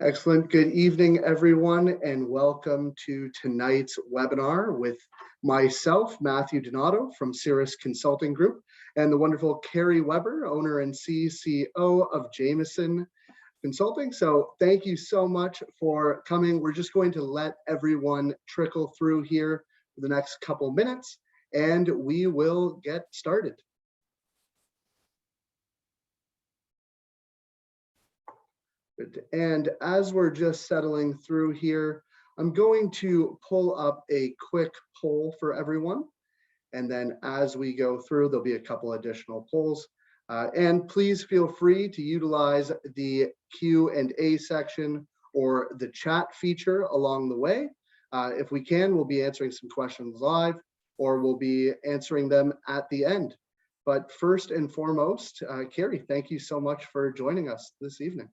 Excellent. Good evening, everyone, and welcome to tonight's webinar with myself, Matthew Donato from Cirrus Consulting Group, and the wonderful Carrie Weber, owner and CCO of Jameson Consulting. So thank you so much for coming. We're just going to let everyone trickle through here for the next couple minutes, and we will get started. And as we're just settling through here, I'm going to pull up a quick poll for everyone. And then as we go through, there'll be a couple additional polls. And please feel free to utilize the Q&A section or the chat feature along the way. If we can, we'll be answering some questions live, or we'll be answering them at the end. But first and foremost, Carrie, thank you so much for joining us this evening.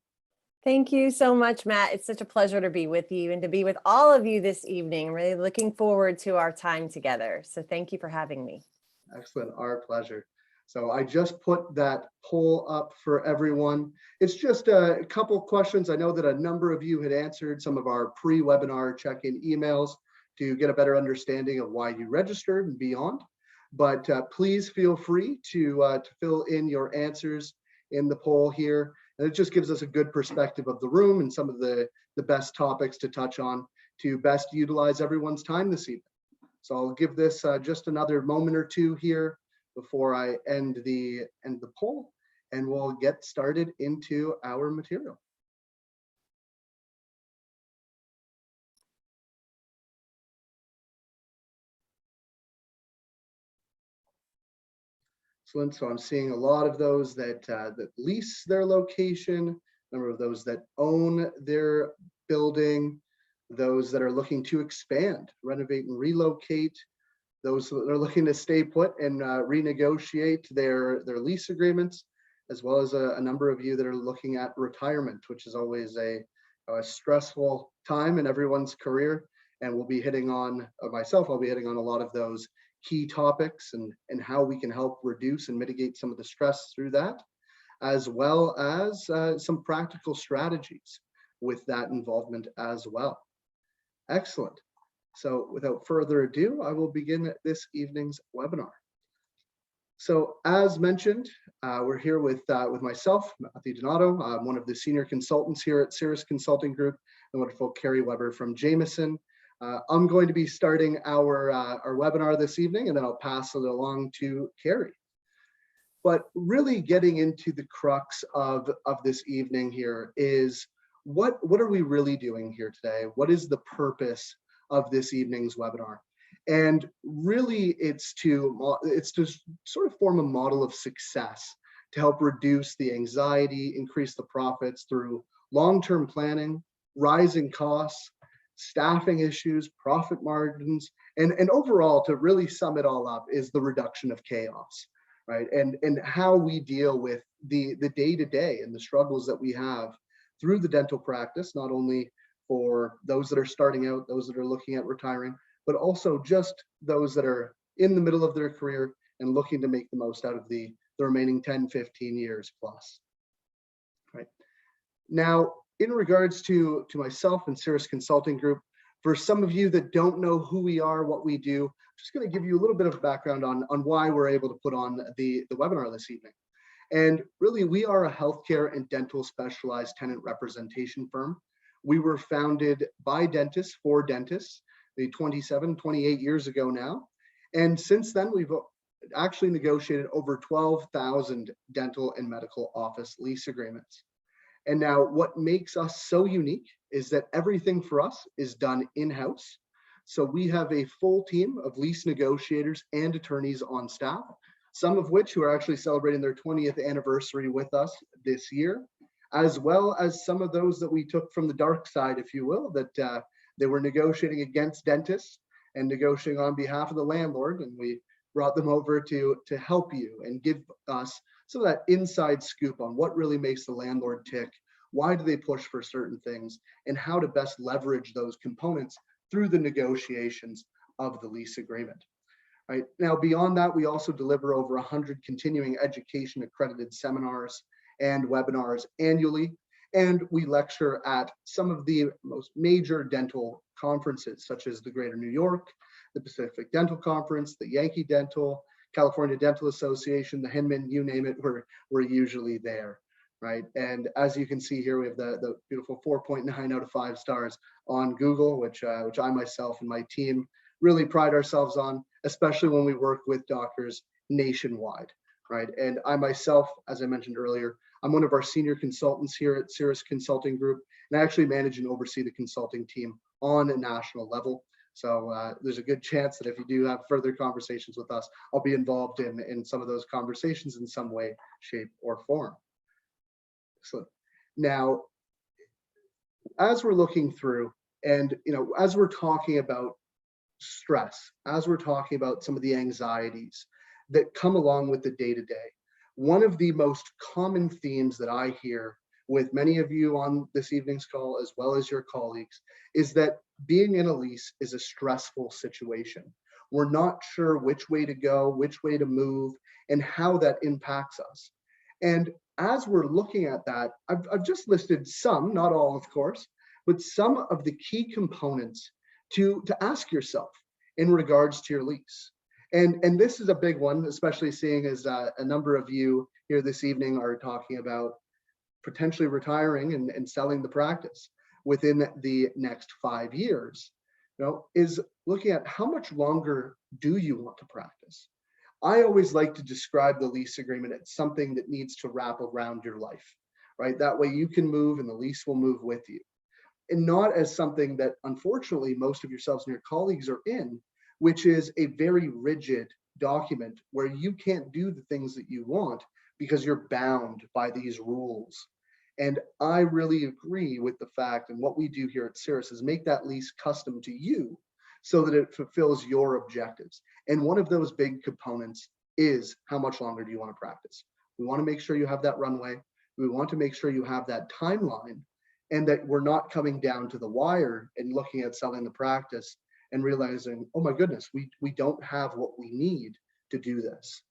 Thank you so much, Matt. It's such a pleasure to be with you and to be with all of you this evening. I'm really looking forward to our time together. So thank you for having me. Excellent, our pleasure. So I just put that poll up for everyone. It's just a couple questions. I know that a number of you had answered some of our pre-webinar check-in emails to get a better understanding of why you registered and beyond. But please feel free to fill in your answers in the poll here. And it just gives us a good perspective of the room and some of the best topics to touch on to best utilize everyone's time this evening. So I'll give this just another moment or two here before I end the poll, and we'll get started into our material. Excellent. So I'm seeing a lot of those that lease their location, a number of those that own their building, those that are looking to expand, renovate and relocate, those that are looking to stay put and renegotiate their lease agreements, as well as a number of you that are looking at retirement, which is always a stressful time in everyone's career. And we'll be hitting on, I'll be hitting on a lot of those key topics and how we can help reduce and mitigate some of the stress through that, as well as some practical strategies with that involvement as well. Excellent. So without further ado, I will begin this evening's webinar. So as mentioned, we're here with myself, Matthew Donato. I'm one of the senior consultants here at Cirrus Consulting Group, and wonderful Carrie Weber from Jameson. I'm going to be starting our webinar this evening, and then I'll pass it along to Carrie. But really getting into the crux of this evening here is what are we really doing here today? What is the purpose of this evening's webinar? And really it's to sort of form a model of success to help reduce the anxiety, increase the profits through long-term planning, rising costs, staffing issues, profit margins, and overall, to really sum it all up, is the reduction of chaos, right? And how we deal with the day-to-day and the struggles that we have through the dental practice, not only for those that are starting out, those that are looking at retiring, but also just those that are in the middle of their career and looking to make the most out of the remaining 10, 15 years plus, right? Now, in regards to myself and Cirrus Consulting Group, for some of you that don't know who we are, what we do, I'm just going to give you a little bit of background on why we're able to put on the webinar this evening. And really, we are a healthcare and dental specialized tenant representation firm. We were founded by dentists for dentists, 28 years ago now. And since then, we've actually negotiated over 12,000 dental and medical office lease agreements. And now what makes us so unique is that everything for us is done in-house. So we have a full team of lease negotiators and attorneys on staff, some of which who are actually celebrating their 20th anniversary with us this year, as well as some of those that we took from the dark side, if you will, that they were negotiating against dentists and negotiating on behalf of the landlord. And we brought them over to help you and give us some of that inside scoop on what really makes the landlord tick, why do they push for certain things, and how to best leverage those components through the negotiations of the lease agreement. Right now, beyond that, we also deliver over 100 continuing education accredited seminars and webinars annually. And we lecture at some of the most major dental conferences, such as the Greater New York, the Pacific Dental Conference, the Yankee Dental, California Dental Association, the Hinman, you name it, we're usually there, right? And as you can see here, we have the beautiful 4.9 out of 5 stars on Google, which I myself and my team really pride ourselves on, especially when we work with doctors nationwide, right? And I myself, as I mentioned earlier, I'm one of our senior consultants here at Cirrus Consulting Group, and I actually manage and oversee the consulting team on a national level. So there's a good chance that if you do have further conversations with us, I'll be involved in some of those conversations in some way, shape, or form. Excellent. Now, as we're looking through, and as we're talking about stress, as we're talking about some of the anxieties that come along with the day-to-day, one of the most common themes that I hear with many of you on this evening's call, as well as your colleagues, is that being in a lease is a stressful situation. We're not sure which way to go, which way to move, and how that impacts us. And as we're looking at that, I've just listed some, not all, of course, but some of the key components to ask yourself in regards to your lease. And this is a big one, especially seeing as a number of you here this evening are talking about potentially retiring and selling the practice within the next 5 years, is looking at how much longer do you want to practice? I always like to describe the lease agreement as something that needs to wrap around your life, right? That way you can move and the lease will move with you. And not as something that unfortunately most of yourselves and your colleagues are in, which is a very rigid document where you can't do the things that you want because you're bound by these rules. And I really agree with the fact, and what we do here at Cirrus is make that lease custom to you so that it fulfills your objectives. And one of those big components is how much longer do you want to practice? We want to make sure you have that runway. We want to make sure you have that timeline, and that we're not coming down to the wire and looking at selling the practice and realizing, oh my goodness, we don't have what we need to do this,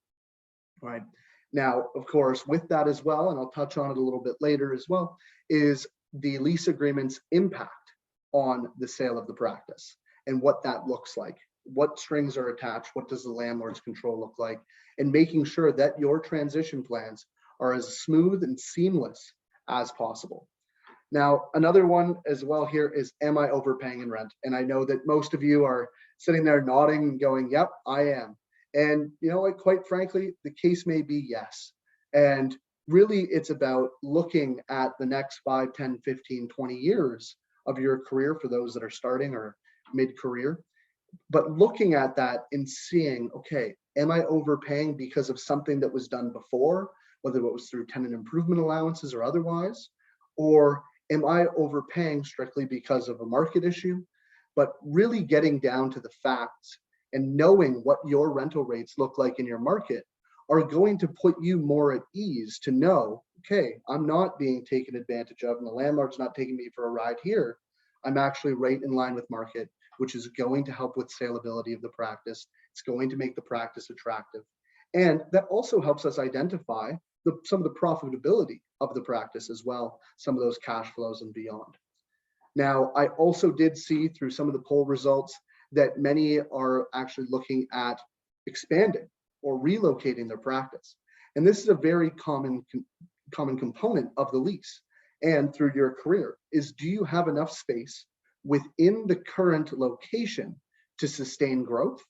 right? Now, of course, with that as well, and I'll touch on it a little bit later as well, is the lease agreement's impact on the sale of the practice and what that looks like. What strings are attached? What does the landlord's control look like? And making sure that your transition plans are as smooth and seamless as possible. Now, another one as well here is, am I overpaying in rent? And I know that most of you are sitting there nodding and going, yep, I am. And quite frankly, the case may be yes. And really it's about looking at the next 5, 10, 15, 20 years of your career for those that are starting or mid-career, but looking at that and seeing, okay, am I overpaying because of something that was done before, whether it was through tenant improvement allowances or otherwise, or am I overpaying strictly because of a market issue? But really getting down to the facts and knowing what your rental rates look like in your market are going to put you more at ease to know, okay, I'm not being taken advantage of and the landlord's not taking me for a ride here. I'm actually right in line with market, which is going to help with saleability of the practice. It's going to make the practice attractive. And that also helps us identify some of the profitability of the practice as well, some of those cash flows and beyond. Now, I also did see through some of the poll results that many are actually looking at expanding or relocating their practice. And this is a very common component of the lease and through your career is, do you have enough space within the current location to sustain growth,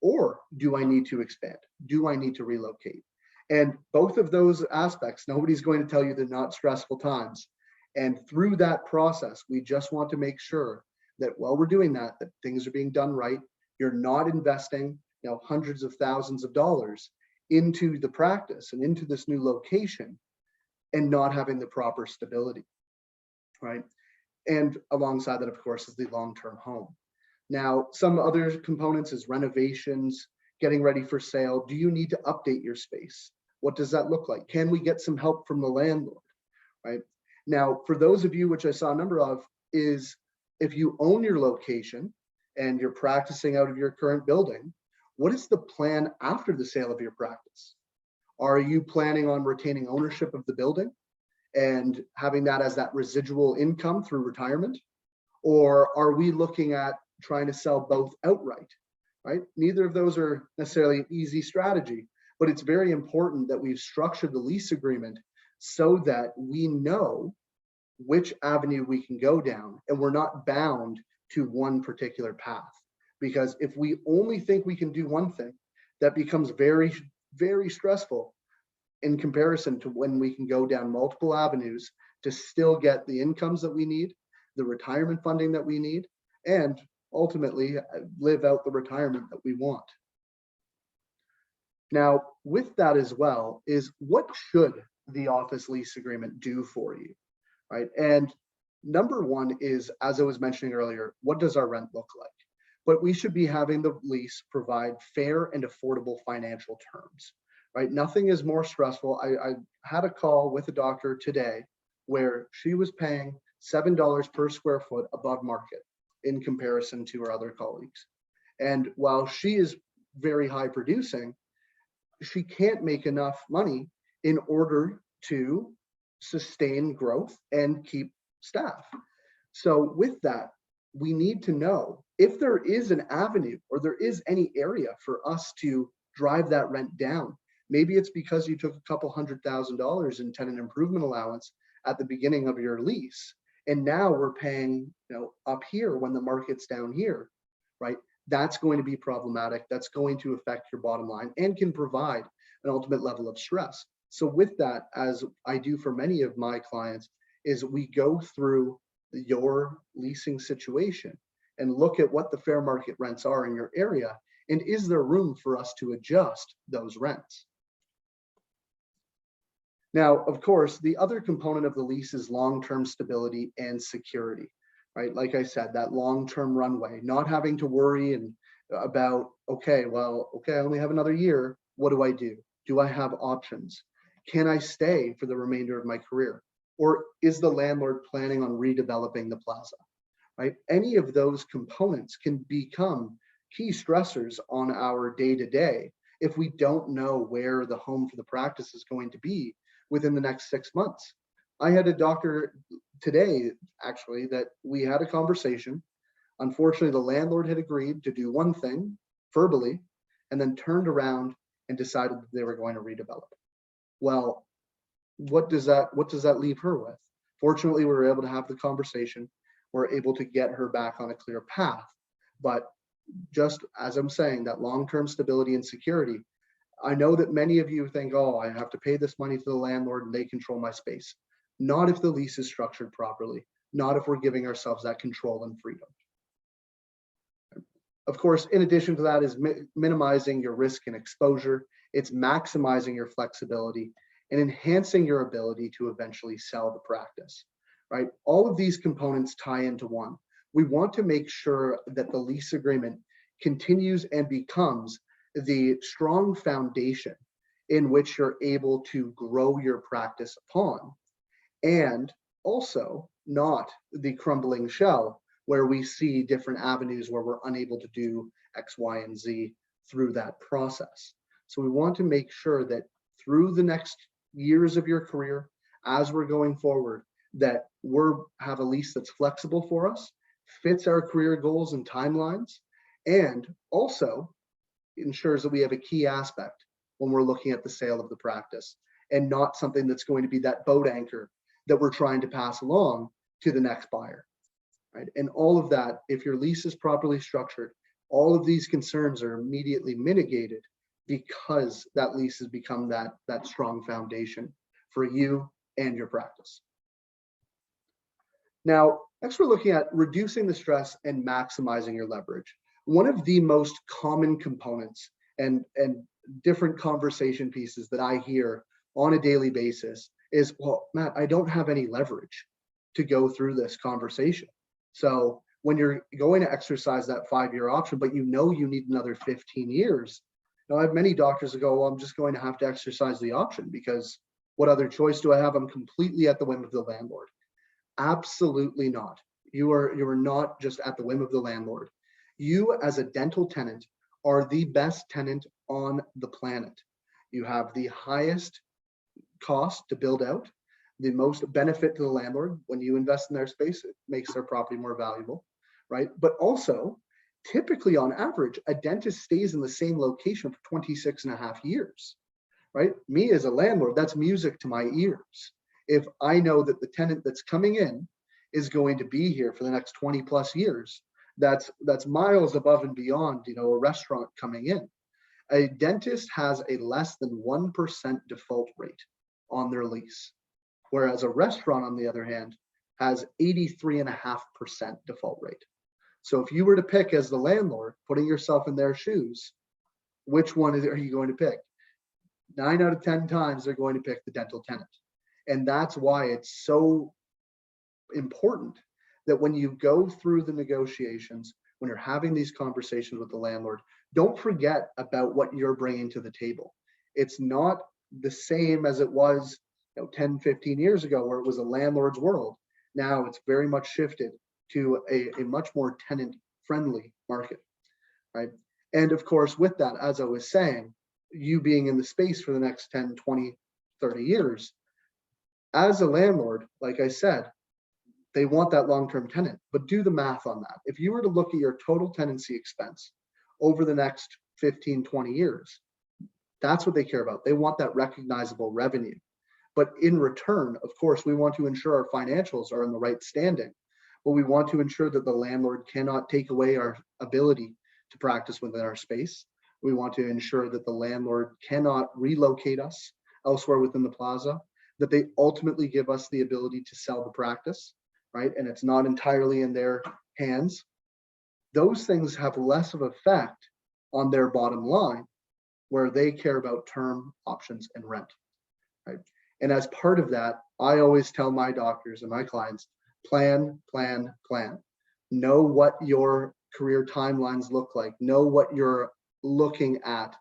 or do I need to expand? Do I need to relocate? And both of those aspects, nobody's going to tell you they're not stressful times. And through that process, we just want to make sure that while we're doing that things are being done right. You're not investing, hundreds of thousands of dollars into the practice and into this new location and not having the proper stability, right? And alongside that, of course, is the long-term home. Now, some other components is renovations, getting ready for sale. Do you need to update your space? What does that look like? Can we get some help from the landlord, right? Now, for those of you, which I saw a number of, is if you own your location and you're practicing out of your current building, what is the plan after the sale of your practice? Are you planning on retaining ownership of the building and having that as that residual income through retirement? Or are we looking at trying to sell both outright, right? Neither of those are necessarily an easy strategy, but it's very important that we've structured the lease agreement so that we know which avenue we can go down and we're not bound to one particular path. Because if we only think we can do one thing, that becomes very, very stressful in comparison to when we can go down multiple avenues to still get the incomes that we need, the retirement funding that we need, and ultimately live out the retirement that we want. Now, with that as well is, what should the office lease agreement do for you, right? And number one is, as I was mentioning earlier, what does our rent look like? But we should be having the lease provide fair and affordable financial terms, right? Nothing is more stressful. I had a call with a doctor today where she was paying $7 per square foot above market in comparison to her other colleagues. And while she is very high producing, she can't make enough money in order to sustain growth and keep staff. So with that, we need to know if there is an avenue or there is any area for us to drive that rent down. Maybe it's because you took a couple $100,000 in tenant improvement allowance at the beginning of your lease, and now we're paying, up here when the market's down here, right? That's going to be problematic. That's going to affect your bottom line and can provide an ultimate level of stress. So with that, as I do for many of my clients, is we go through your leasing situation and look at what the fair market rents are in your area, and is there room for us to adjust those rents? Now, of course, the other component of the lease is long-term stability and security, right? Like I said, that long-term runway, not having to worry about, okay, I only have another year. What do I do? Do I have options? Can I stay for the remainder of my career? Or is the landlord planning on redeveloping the plaza, right? Any of those components can become key stressors on our day-to-day if we don't know where the home for the practice is going to be within the next 6 months. I had a doctor today, actually, that we had a conversation. Unfortunately, the landlord had agreed to do one thing verbally and then turned around and decided that they were going to redevelop. Well, what does that leave her with? Fortunately, we were able to have the conversation. We're able to get her back on a clear path. But just as I'm saying, that long-term stability and security, I know that many of you think, oh, I have to pay this money to the landlord and they control my space. Not if the lease is structured properly, not if we're giving ourselves that control and freedom. Of course, in addition to that is minimizing your risk and exposure. It's maximizing your flexibility and enhancing your ability to eventually sell the practice, right? All of these components tie into one. We want to make sure that the lease agreement continues and becomes the strong foundation in which you're able to grow your practice upon, and also not the crumbling shell where we see different avenues where we're unable to do X, Y, and Z through that process. So we want to make sure that through the next years of your career, as we're going forward, that have a lease that's flexible for us, fits our career goals and timelines, and also ensures that we have a key aspect when we're looking at the sale of the practice, and not something that's going to be that boat anchor that we're trying to pass along to the next buyer, right? And all of that, if your lease is properly structured, all of these concerns are immediately mitigated because that lease has become that strong foundation for you and your practice. Now, next we're looking at reducing the stress and maximizing your leverage. One of the most common components and different conversation pieces that I hear on a daily basis is, well, Matt, I don't have any leverage to go through this conversation. So when you're going to exercise that 5-year option, but you know you need another 15 years, now I have many doctors that go, well, I'm just going to have to exercise the option because what other choice do I have? I'm completely at the whim of the landlord. Absolutely not. You are not just at the whim of the landlord. You as a dental tenant are the best tenant on the planet. You have the highest cost to build out, the most benefit to the landlord. When you invest in their space, it makes their property more valuable, right? But also, typically on average, a dentist stays in the same location for 26 and a half years, right? Me as a landlord, that's music to my ears. If I know that the tenant that's coming in is going to be here for the next 20 plus years, that's miles above and beyond, a restaurant coming in. A dentist has a less than 1% default rate on their lease, whereas a restaurant, on the other hand, has 83.5% default rate. So if you were to pick as the landlord, putting yourself in their shoes, which one are you going to pick? 9 out of 10 times they're going to pick the dental tenant. And that's why it's so important that when you go through the negotiations, when you're having these conversations with the landlord, don't forget about what you're bringing to the table. It's not the same as it was 10, 15 years ago, where it was a landlord's world. Now it's very much shifted to a much more tenant-friendly market, right? And of course, with that, as I was saying, you being in the space for the next 10, 20, 30 years, as a landlord, like I said, they want that long-term tenant, but do the math on that. If you were to look at your total tenancy expense over the next 15, 20 years, that's what they care about. They want that recognizable revenue. But in return, of course, we want to ensure our financials are in the right standing, but we want to ensure that the landlord cannot take away our ability to practice within our space. We want to ensure that the landlord cannot relocate us elsewhere within the plaza, that they ultimately give us the ability to sell the practice, right? And it's not entirely in their hands. Those things have less of effect on their bottom line, where they care about term, options, and rent, right? And as part of that, I always tell my doctors and my clients, plan, plan, plan. Know what your career timelines look like. Know what you're looking at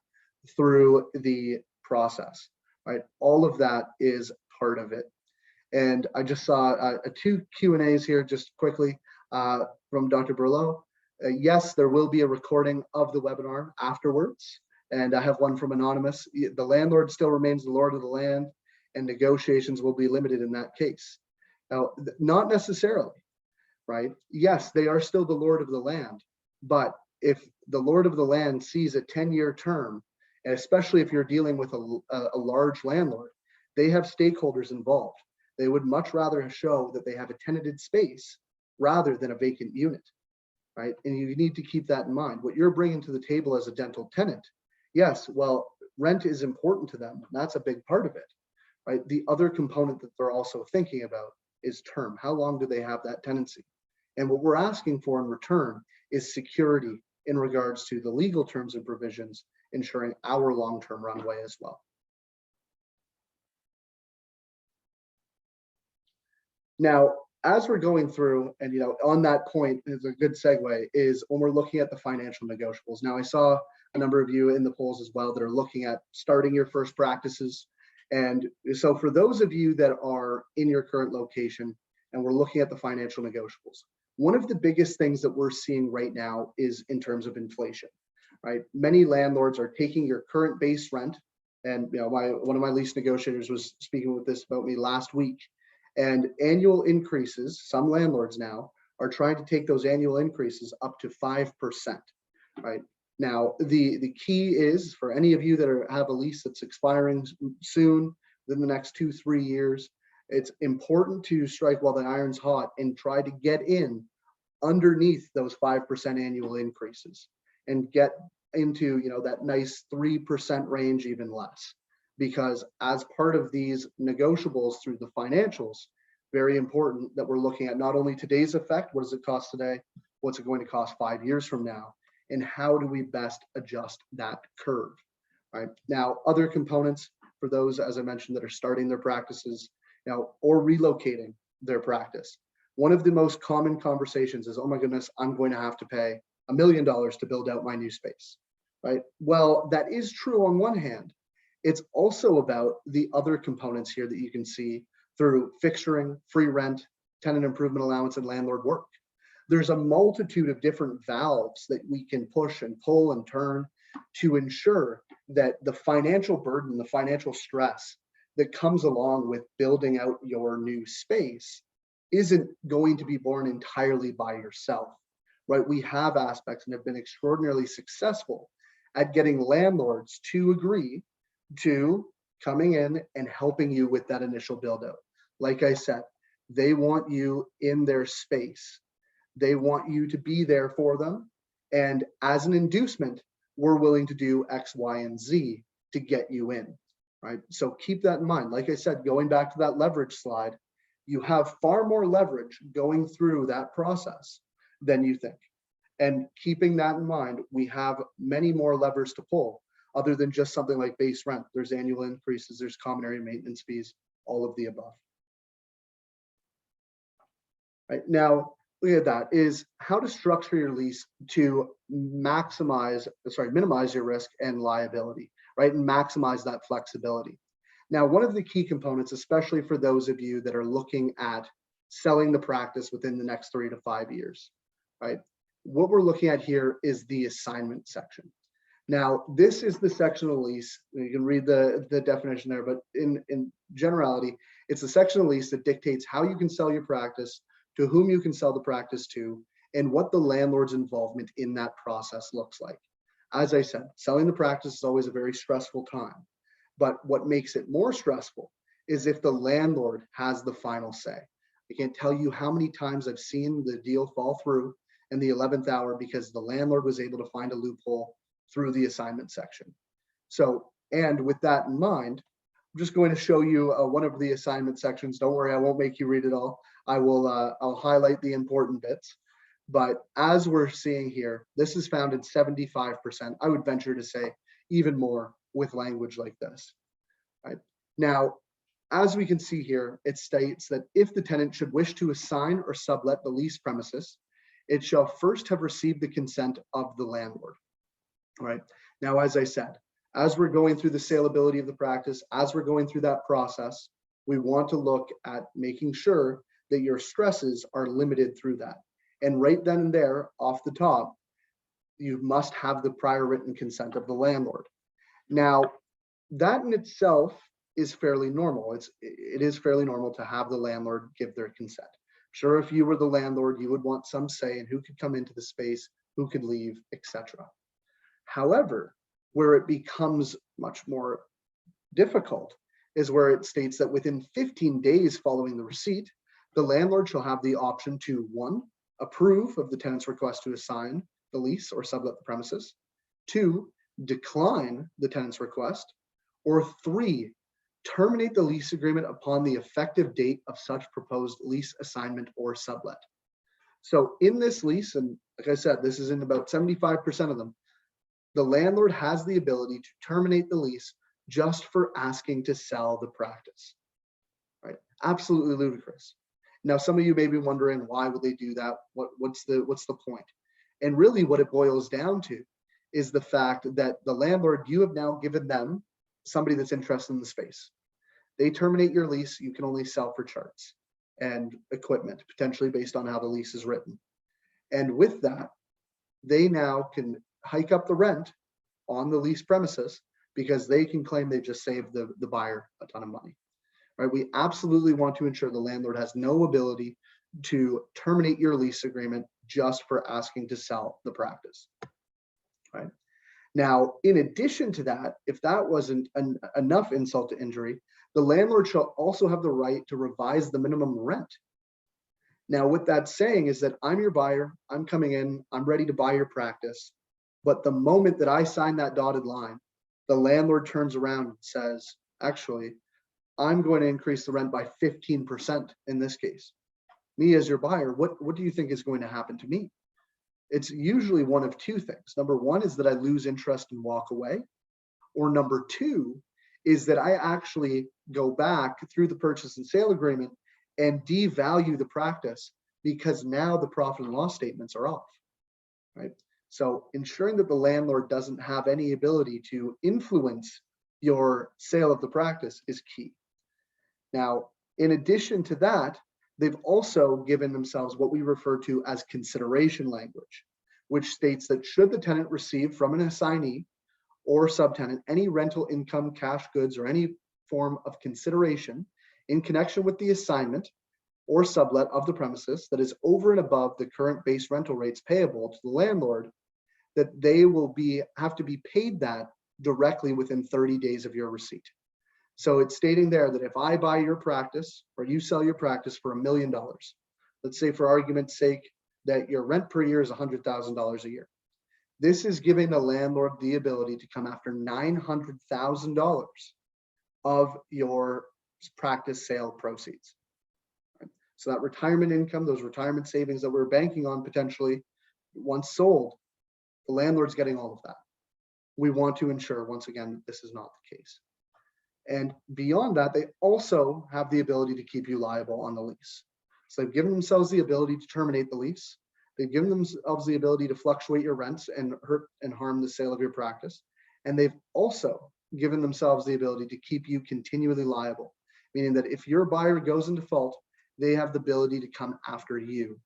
through the process, right? All of that is part of it. And I just saw 2 Q&As here just quickly from Dr. Berlow. Yes, there will be a recording of the webinar afterwards. And I have one from Anonymous. The landlord still remains the lord of the land, and negotiations will be limited in that case. Now, not necessarily, right? Yes, they are still the lord of the land, but if the lord of the land sees a 10-year term, and especially if you're dealing with a large landlord, they have stakeholders involved. They would much rather show that they have a tenanted space rather than a vacant unit, right? And you need to keep that in mind. What you're bringing to the table as a dental tenant, yes, well, rent is important to them. That's a big part of it, right? The other component that they're also thinking about is term. How long do they have that tenancy? And what we're asking for in return is security in regards to the legal terms and provisions, ensuring our long-term runway as well. Now, as we're going through, and on that point is a good segue, is when we're looking at the financial negotiables. Now, I saw a number of you in the polls as well that are looking at starting your first practices. And so for those of you that are in your current location and we're looking at the financial negotiables, one of the biggest things that we're seeing right now is in terms of inflation, right? Many landlords are taking your current base rent, and one of my lease negotiators was speaking with this about me last week, and annual increases, some landlords now are trying to take those annual increases up to 5%, right? Now, the key is for any of you that have a lease that's expiring soon, within the next 2-3 years, it's important to strike while the iron's hot and try to get in underneath those 5% annual increases and get into that nice 3% range, even less. Because as part of these negotiables through the financials, very important that we're looking at not only today's effect, what does it cost today, what's it going to cost 5 years from now, and how do we best adjust that curve, right? Now, other components for those, as I mentioned, that are starting their practices now or relocating their practice. One of the most common conversations is, oh my goodness, I'm going to have to pay $1 million to build out my new space, right? Well, that is true on one hand. It's also about the other components here that you can see through fixturing, free rent, tenant improvement allowance, and landlord work. There's a multitude of different valves that we can push and pull and turn to ensure that the financial burden, the financial stress that comes along with building out your new space isn't going to be borne entirely by yourself, right? We have aspects and have been extraordinarily successful at getting landlords to agree to coming in and helping you with that initial build out. Like I said, they want you in their space. They want you to be there for them. And as an inducement, we're willing to do X, Y, and Z to get you in, right? So keep that in mind. Like I said, going back to that leverage slide, you have far more leverage going through that process than you think. And keeping that in mind, we have many more levers to pull other than just something like base rent. There's annual increases, there's common area maintenance fees, all of the above. Right now, look at that is how to structure your lease to minimize your risk and liability, right? And maximize that flexibility. Now, one of the key components, especially for those of you that are looking at selling the practice within the next 3 to 5 years, right? What we're looking at here is the assignment section. Now, this is the section of the lease. You can read the definition there, but in generality, it's a section of the lease that dictates how you can sell your practice, to whom you can sell the practice to, and what the landlord's involvement in that process looks like. As I said, selling the practice is always a very stressful time, but what makes it more stressful is if the landlord has the final say. I can't tell you how many times I've seen the deal fall through in the 11th hour because the landlord was able to find a loophole through the assignment section. So, and with that in mind, I'm just going to show you one of the assignment sections. Don't worry, I won't make you read it all. I'll highlight the important bits. But as we're seeing here, this is found in 75%. I would venture to say even more with language like this. Right? Now, as we can see here, it states that if the tenant should wish to assign or sublet the lease premises, it shall first have received the consent of the landlord. Right? Now, as I said, as we're going through the saleability of the practice, as we're going through that process, we want to look at making sure that your stresses are limited through that. And right then and there, off the top, you must have the prior written consent of the landlord. Now, that in itself is fairly normal. It is fairly normal to have the landlord give their consent. Sure, if you were the landlord, you would want some say in who could come into the space, who could leave, etc. However, where it becomes much more difficult is where it states that within 15 days following the receipt, the landlord shall have the option to 1, approve of the tenant's request to assign the lease or sublet the premises, 2, decline the tenant's request, or 3, terminate the lease agreement upon the effective date of such proposed lease assignment or sublet. So in this lease, and like I said, this is in about 75% of them, the landlord has the ability to terminate the lease just for asking to sell the practice, right? Absolutely ludicrous. Now, some of you may be wondering, why would they do that? What's the point? And really what it boils down to is the fact that the landlord, you have now given them somebody that's interested in the space. They terminate your lease, you can only sell for charts and equipment, potentially based on how the lease is written. And with that, they now can hike up the rent on the lease premises because they can claim they just saved the buyer a ton of money. Right? We absolutely want to ensure the landlord has no ability to terminate your lease agreement just for asking to sell the practice. Right? Now, in addition to that, if that wasn't enough insult to injury, the landlord shall also have the right to revise the minimum rent. Now, what that's saying is that I'm your buyer, I'm coming in, I'm ready to buy your practice, but the moment that I sign that dotted line, the landlord turns around and says, actually, I'm going to increase the rent by 15% in this case. Me as your buyer, what do you think is going to happen to me? It's usually one of two things. Number one is that I lose interest and walk away. Or number two is that I actually go back through the purchase and sale agreement and devalue the practice because now the profit and loss statements are off, right? So ensuring that the landlord doesn't have any ability to influence your sale of the practice is key. Now, in addition to that, they've also given themselves what we refer to as consideration language, which states that should the tenant receive from an assignee or subtenant any rental income, cash goods, or any form of consideration in connection with the assignment or sublet of the premises that is over and above the current base rental rates payable to the landlord, that they will have to be paid that directly within 30 days of your receipt. So it's stating there that if I buy your practice or you sell your practice for $1 million, let's say for argument's sake that your rent per year is $100,000 a year. This is giving the landlord the ability to come after $900,000 of your practice sale proceeds. So that retirement income, those retirement savings that we're banking on potentially once sold, the landlord's getting all of that. We want to ensure, once again, that this is not the case. And beyond that, they also have the ability to keep you liable on the lease. So they've given themselves the ability to terminate the lease. They've given themselves the ability to fluctuate your rents and hurt and harm the sale of your practice. And they've also given themselves the ability to keep you continually liable, meaning that if your buyer goes in default, they have the ability to come after you.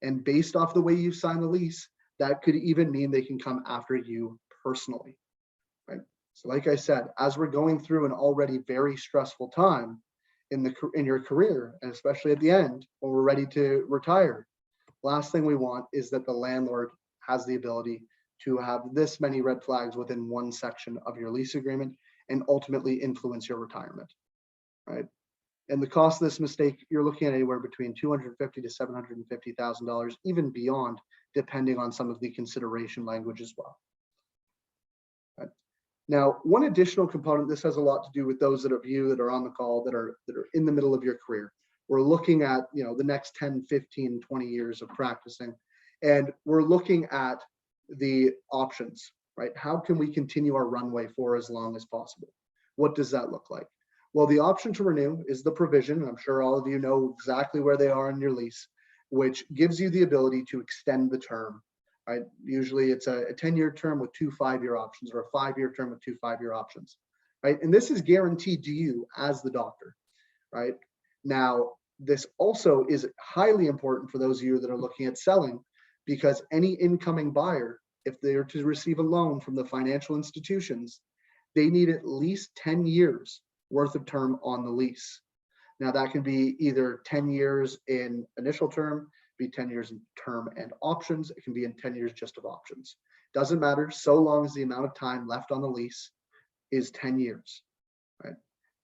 And based off the way you sign the lease, that could even mean they can come after you personally, right? So like I said, as we're going through an already very stressful time in your career, and especially at the end when we're ready to retire, last thing we want is that the landlord has the ability to have this many red flags within one section of your lease agreement and ultimately influence your retirement, right? And the cost of this mistake, you're looking at anywhere between $250,000 to $750,000, even beyond, depending on some of the consideration language as well. Right. Now, one additional component, this has a lot to do with those of you that are on the call that are in the middle of your career. We're looking at, the next 10, 15, 20 years of practicing, and we're looking at the options, right? How can we continue our runway for as long as possible? What does that look like? Well, the option to renew is the provision, and I'm sure all of you know exactly where they are in your lease, which gives you the ability to extend the term, right? Usually it's a 10-year term with 2 5-year options, or a 5-year term with 2 5-year options, right? And this is guaranteed to you as the doctor, right? Now, this also is highly important for those of you that are looking at selling, because any incoming buyer, if they are to receive a loan from the financial institutions, they need at least 10 years worth of term on the lease. Now that can be either 10 years in initial term, be 10 years in term and options. It can be in 10 years just of options. Doesn't matter, so long as the amount of time left on the lease is 10 years, right?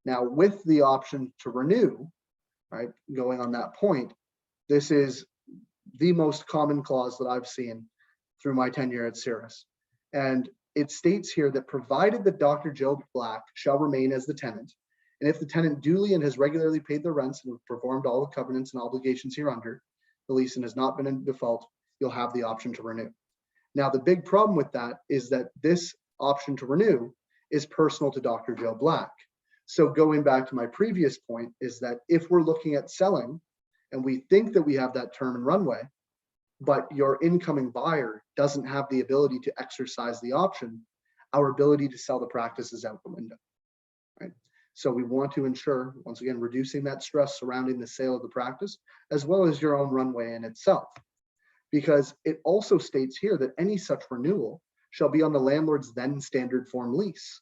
Now with the option to renew, right, going on that point, this is the most common clause that I've seen through my tenure at Cirrus. And it states here that provided that Dr. Joe Black shall remain as the tenant, and if the tenant duly and has regularly paid the rents and performed all the covenants and obligations hereunder, the lease and has not been in default, you'll have the option to renew. Now, the big problem with that is that this option to renew is personal to Dr. Joe Black. So going back to my previous point is that if we're looking at selling and we think that we have that term and runway, but your incoming buyer doesn't have the ability to exercise the option, our ability to sell the practice is out the window, right? So we want to ensure, once again, reducing that stress surrounding the sale of the practice, as well as your own runway in itself. Because it also states here that any such renewal shall be on the landlord's then standard form lease.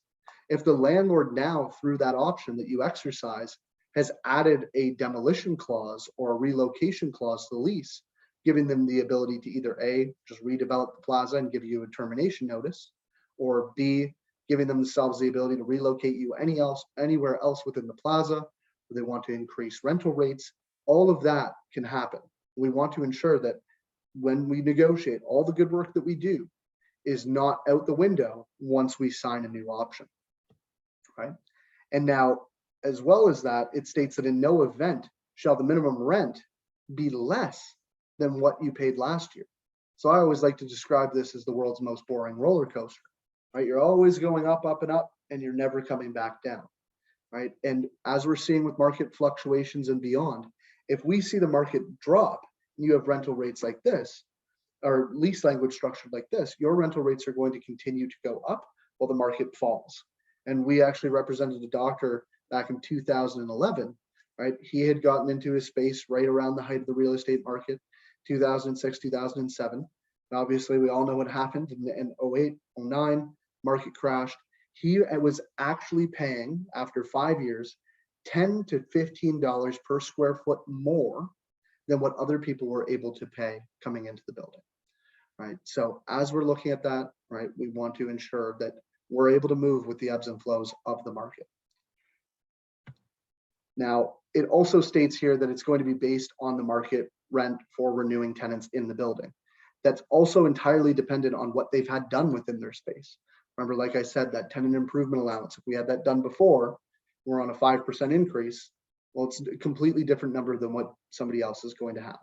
If the landlord now, through that option that you exercise, has added a demolition clause or a relocation clause to the lease, giving them the ability to either A, just redevelop the plaza and give you a termination notice, or B, giving themselves the ability to relocate you anywhere else within the plaza, where they want to increase rental rates, all of that can happen. We want to ensure that when we negotiate, all the good work that we do is not out the window once we sign a new option, right? And now, as well as that, it states that in no event shall the minimum rent be less than what you paid last year. So I always like to describe this as the world's most boring roller coaster, right? You're always going up, up, and up, and you're never coming back down, right? And as we're seeing with market fluctuations and beyond, if we see the market drop and you have rental rates like this, or lease language structured like this, your rental rates are going to continue to go up while the market falls. And we actually represented a doctor back in 2011, right? He had gotten into his space right around the height of the real estate market, 2006, 2007. And obviously, we all know what happened in 08, 09, market crashed. he was actually paying, after 5 years, $10 to $15 per square foot more than what other people were able to pay coming into the building, right? So as we're looking at that, right, we want to ensure that we're able to move with the ebbs and flows of the market. Now, it also states here that it's going to be based on the market rent for renewing tenants in the building. That's also entirely dependent on what they've had done within their space. Remember, like I said, that tenant improvement allowance, if we had that done before, we're on a 5% increase. Well, it's a completely different number than what somebody else is going to have,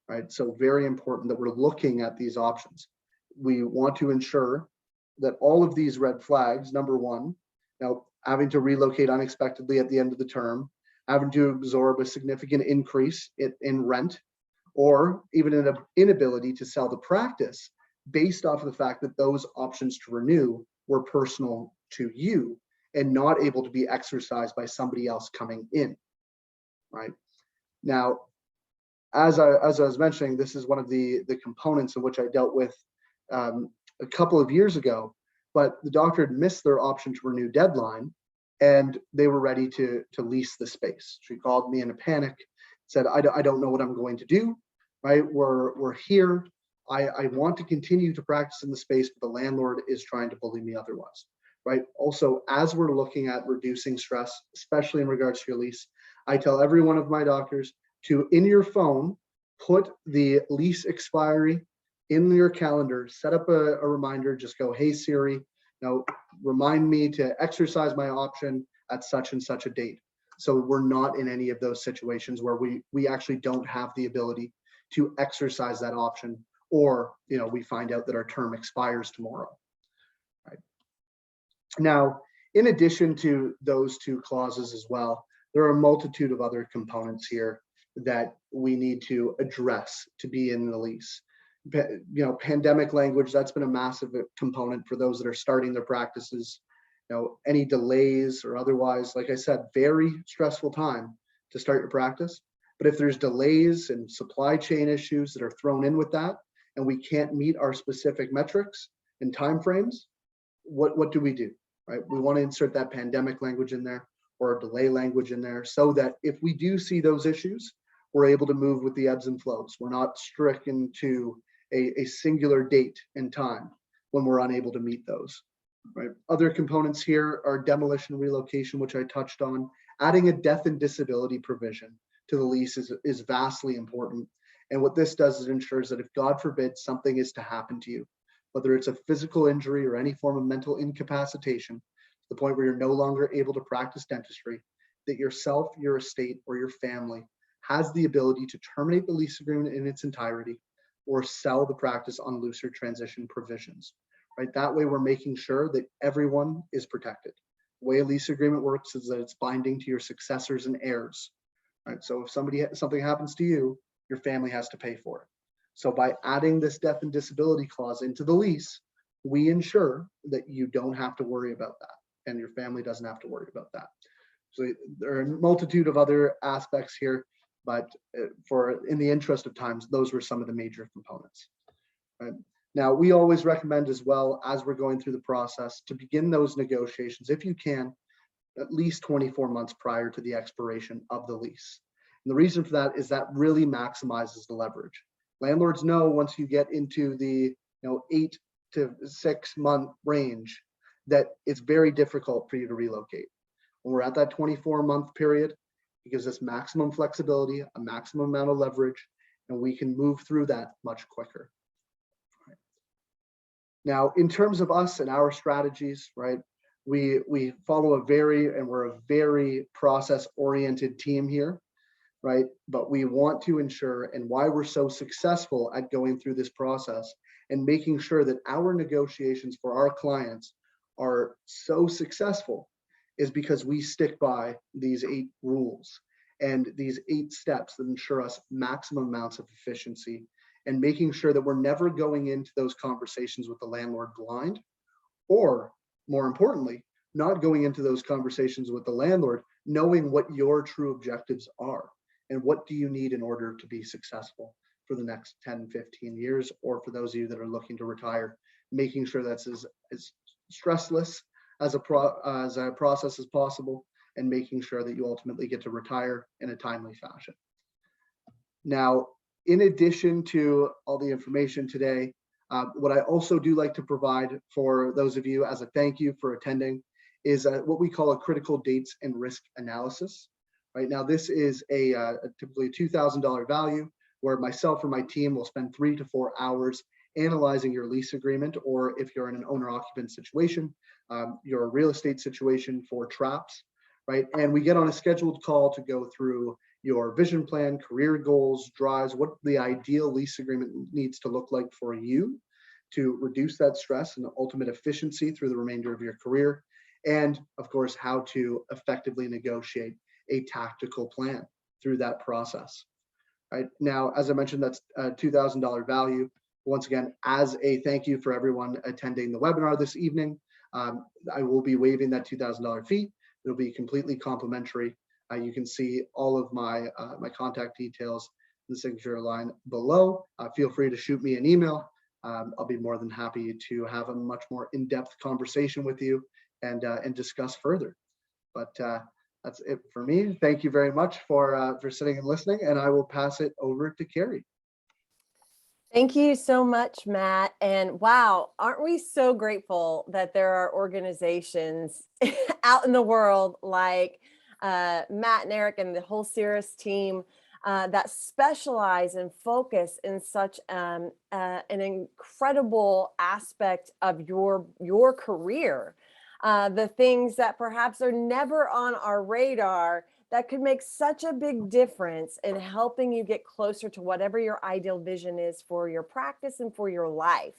right? So very important that we're looking at these options. We want to ensure that all of these red flags, number one, having to relocate unexpectedly at the end of the term, having to absorb a significant increase in rent, or even an inability to sell the practice based off of the fact that those options to renew were personal to you and not able to be exercised by somebody else coming in, right? Now, as I was mentioning, this is one of the components in which I dealt with a couple of years ago, but the doctor had missed their option to renew deadline and they were ready to lease the space. She called me in a panic, said, I don't know what I'm going to do, right? We're here. I want to continue to practice in the space, but the landlord is trying to bully me otherwise, right? Also, as we're looking at reducing stress, especially in regards to your lease, I tell every one of my doctors to, in your phone, put the lease expiry in your calendar, set up a reminder, just go, hey Siri, remind me to exercise my option at such and such a date. So we're not in any of those situations where we actually don't have the ability to exercise that option, or we find out that our term expires tomorrow. Right. Now, in addition to those two clauses as well, there are a multitude of other components here that we need to address to be in the lease. Pandemic language, that's been a massive component for those that are starting their practices. Any delays or otherwise, like I said, very stressful time to start your practice. But if there's delays and supply chain issues that are thrown in with that, and we can't meet our specific metrics and timeframes, what do we do, right? We want to insert that pandemic language in there or delay language in there so that if we do see those issues, we're able to move with the ebbs and flows. We're not stricken to a singular date and time when we're unable to meet those, right? Other components here are demolition and relocation, which I touched on. Adding a death and disability provision to the lease is vastly important. And what this does is ensures that if God forbid something is to happen to you, whether it's a physical injury or any form of mental incapacitation, to the point where you're no longer able to practice dentistry, that yourself, your estate, or your family has the ability to terminate the lease agreement in its entirety or sell the practice on looser transition provisions, right? That way we're making sure that everyone is protected. The way a lease agreement works is that it's binding to your successors and heirs, right? So if something happens to you, your family has to pay for it. So by adding this death and disability clause into the lease, we ensure that you don't have to worry about that and your family doesn't have to worry about that. So there are a multitude of other aspects here, but in the interest of times, those were some of the major components. Right? Now, we always recommend as well, as we're going through the process, to begin those negotiations, if you can, at least 24 months prior to the expiration of the lease. And the reason for that is that really maximizes the leverage. Landlords know once you get into the 8 to 6 month range that it's very difficult for you to relocate. When we're at that 24-month period, it gives us maximum flexibility, a maximum amount of leverage, and we can move through that much quicker. Right. Now, in terms of us and our strategies, right, we follow we're a very process-oriented team here, right? But we want to ensure, and why we're so successful at going through this process and making sure that our negotiations for our clients are so successful, is because we stick by these 8 rules and these 8 steps that ensure us maximum amounts of efficiency, and making sure that we're never going into those conversations with the landlord blind, or more importantly, not going into those conversations with the landlord knowing what your true objectives are and what do you need in order to be successful for the next 10, 15 years, or for those of you that are looking to retire, making sure that's as stressless as a process as possible, and making sure that you ultimately get to retire in a timely fashion. Now, in addition to all the information today, what I also do like to provide for those of you as a thank you for attending is what we call a critical dates and risk analysis. Right now, this is a typically $2,000 value, where myself or my team will spend 3 to 4 hours analyzing your lease agreement, or if you're in an owner-occupant situation, your real estate situation, for traps, right? And we get on a scheduled call to go through your vision plan, career goals, drives, what the ideal lease agreement needs to look like for you to reduce that stress and ultimate efficiency through the remainder of your career. And of course, how to effectively negotiate a tactical plan through that process. Right now, as I mentioned, that's a $2,000 value. Once again, as a thank you for everyone attending the webinar this evening, I will be waiving that $2,000 fee. It'll be completely complimentary. You can see all of my contact details in the signature line below. Feel free to shoot me an email. I'll be more than happy to have a much more in-depth conversation with you and discuss further. But that's it for me. Thank you very much for sitting and listening, and I will pass it over to Carrie. Thank you so much, Matt. And wow, aren't we so grateful that there are organizations out in the world like Matt and Eric and the whole Cirrus team that specialize and focus in such an incredible aspect of your career. The things that perhaps are never on our radar that could make such a big difference in helping you get closer to whatever your ideal vision is for your practice and for your life.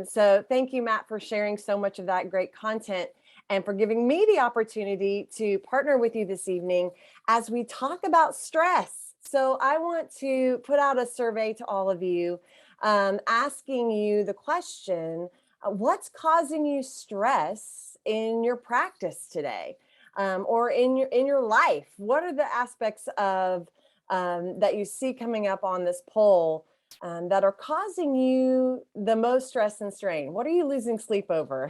So thank you, Matt, for sharing so much of that great content and for giving me the opportunity to partner with you this evening as we talk about stress. So I want to put out a survey to all of you, asking you the question, what's causing you stress in your practice today? Or in your life? What are the aspects of that you see coming up on this poll that are causing you the most stress and strain? What are you losing sleep over?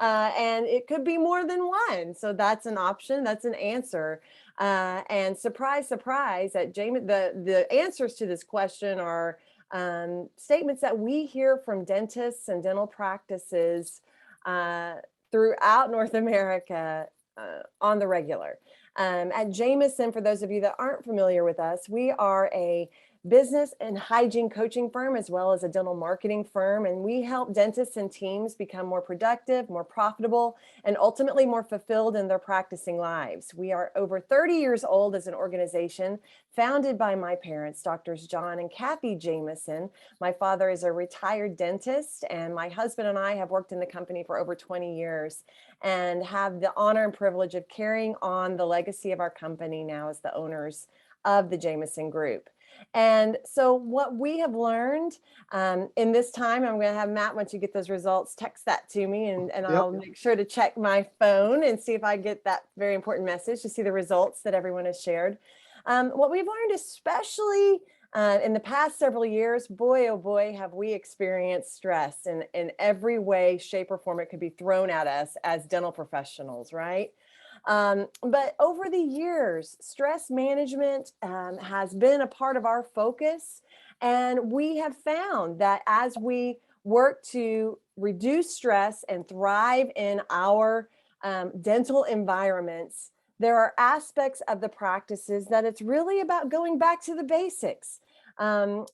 And it could be more than one. So that's an option. That's an answer. And surprise, surprise, at the answers to this question are statements that we hear from dentists and dental practices throughout North America on the regular. At Jameson, for those of you that aren't familiar with us, we are a business and hygiene coaching firm as well as a dental marketing firm, and we help dentists and teams become more productive, more profitable, and ultimately more fulfilled in their practicing lives. We are over 30 years old as an organization, founded by my parents, Doctors John and Kathy Jameson. My father is a retired dentist, and my husband and I have worked in the company for over 20 years and have the honor and privilege of carrying on the legacy of our company now as the owners of the Jameson Group. And so what we have learned in this time, I'm going to have Matt, once you get those results, text that to me, and I'll make sure to check my phone and see if I get that very important message to see the results that everyone has shared. What we've learned, especially in the past several years, boy, oh boy, have we experienced stress in every way, shape, or form it could be thrown at us as dental professionals, right? But over the years, stress management has been a part of our focus. And we have found that as we work to reduce stress and thrive in our dental environments, there are aspects of the practices that it's really about going back to the basics.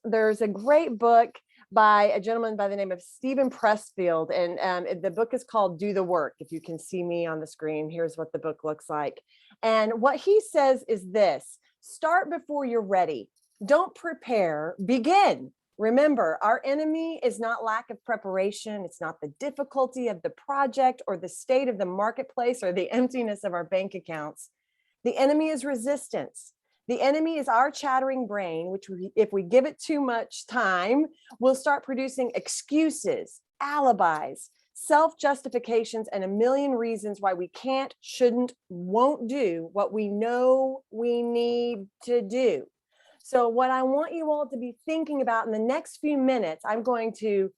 There's a great book by a gentleman by the name of Stephen Pressfield. And the book is called Do the Work. If you can see me on the screen, here's what the book looks like. And what he says is this: start before you're ready. Don't prepare, begin. Remember, our enemy is not lack of preparation. It's not the difficulty of the project or the state of the marketplace or the emptiness of our bank accounts. The enemy is resistance. The enemy is our chattering brain, which if we give it too much time, will start producing excuses, alibis, self-justifications, and a million reasons why we can't, shouldn't, won't do what we know we need to do. So what I want you all to be thinking about in the next few minutes, I'm going to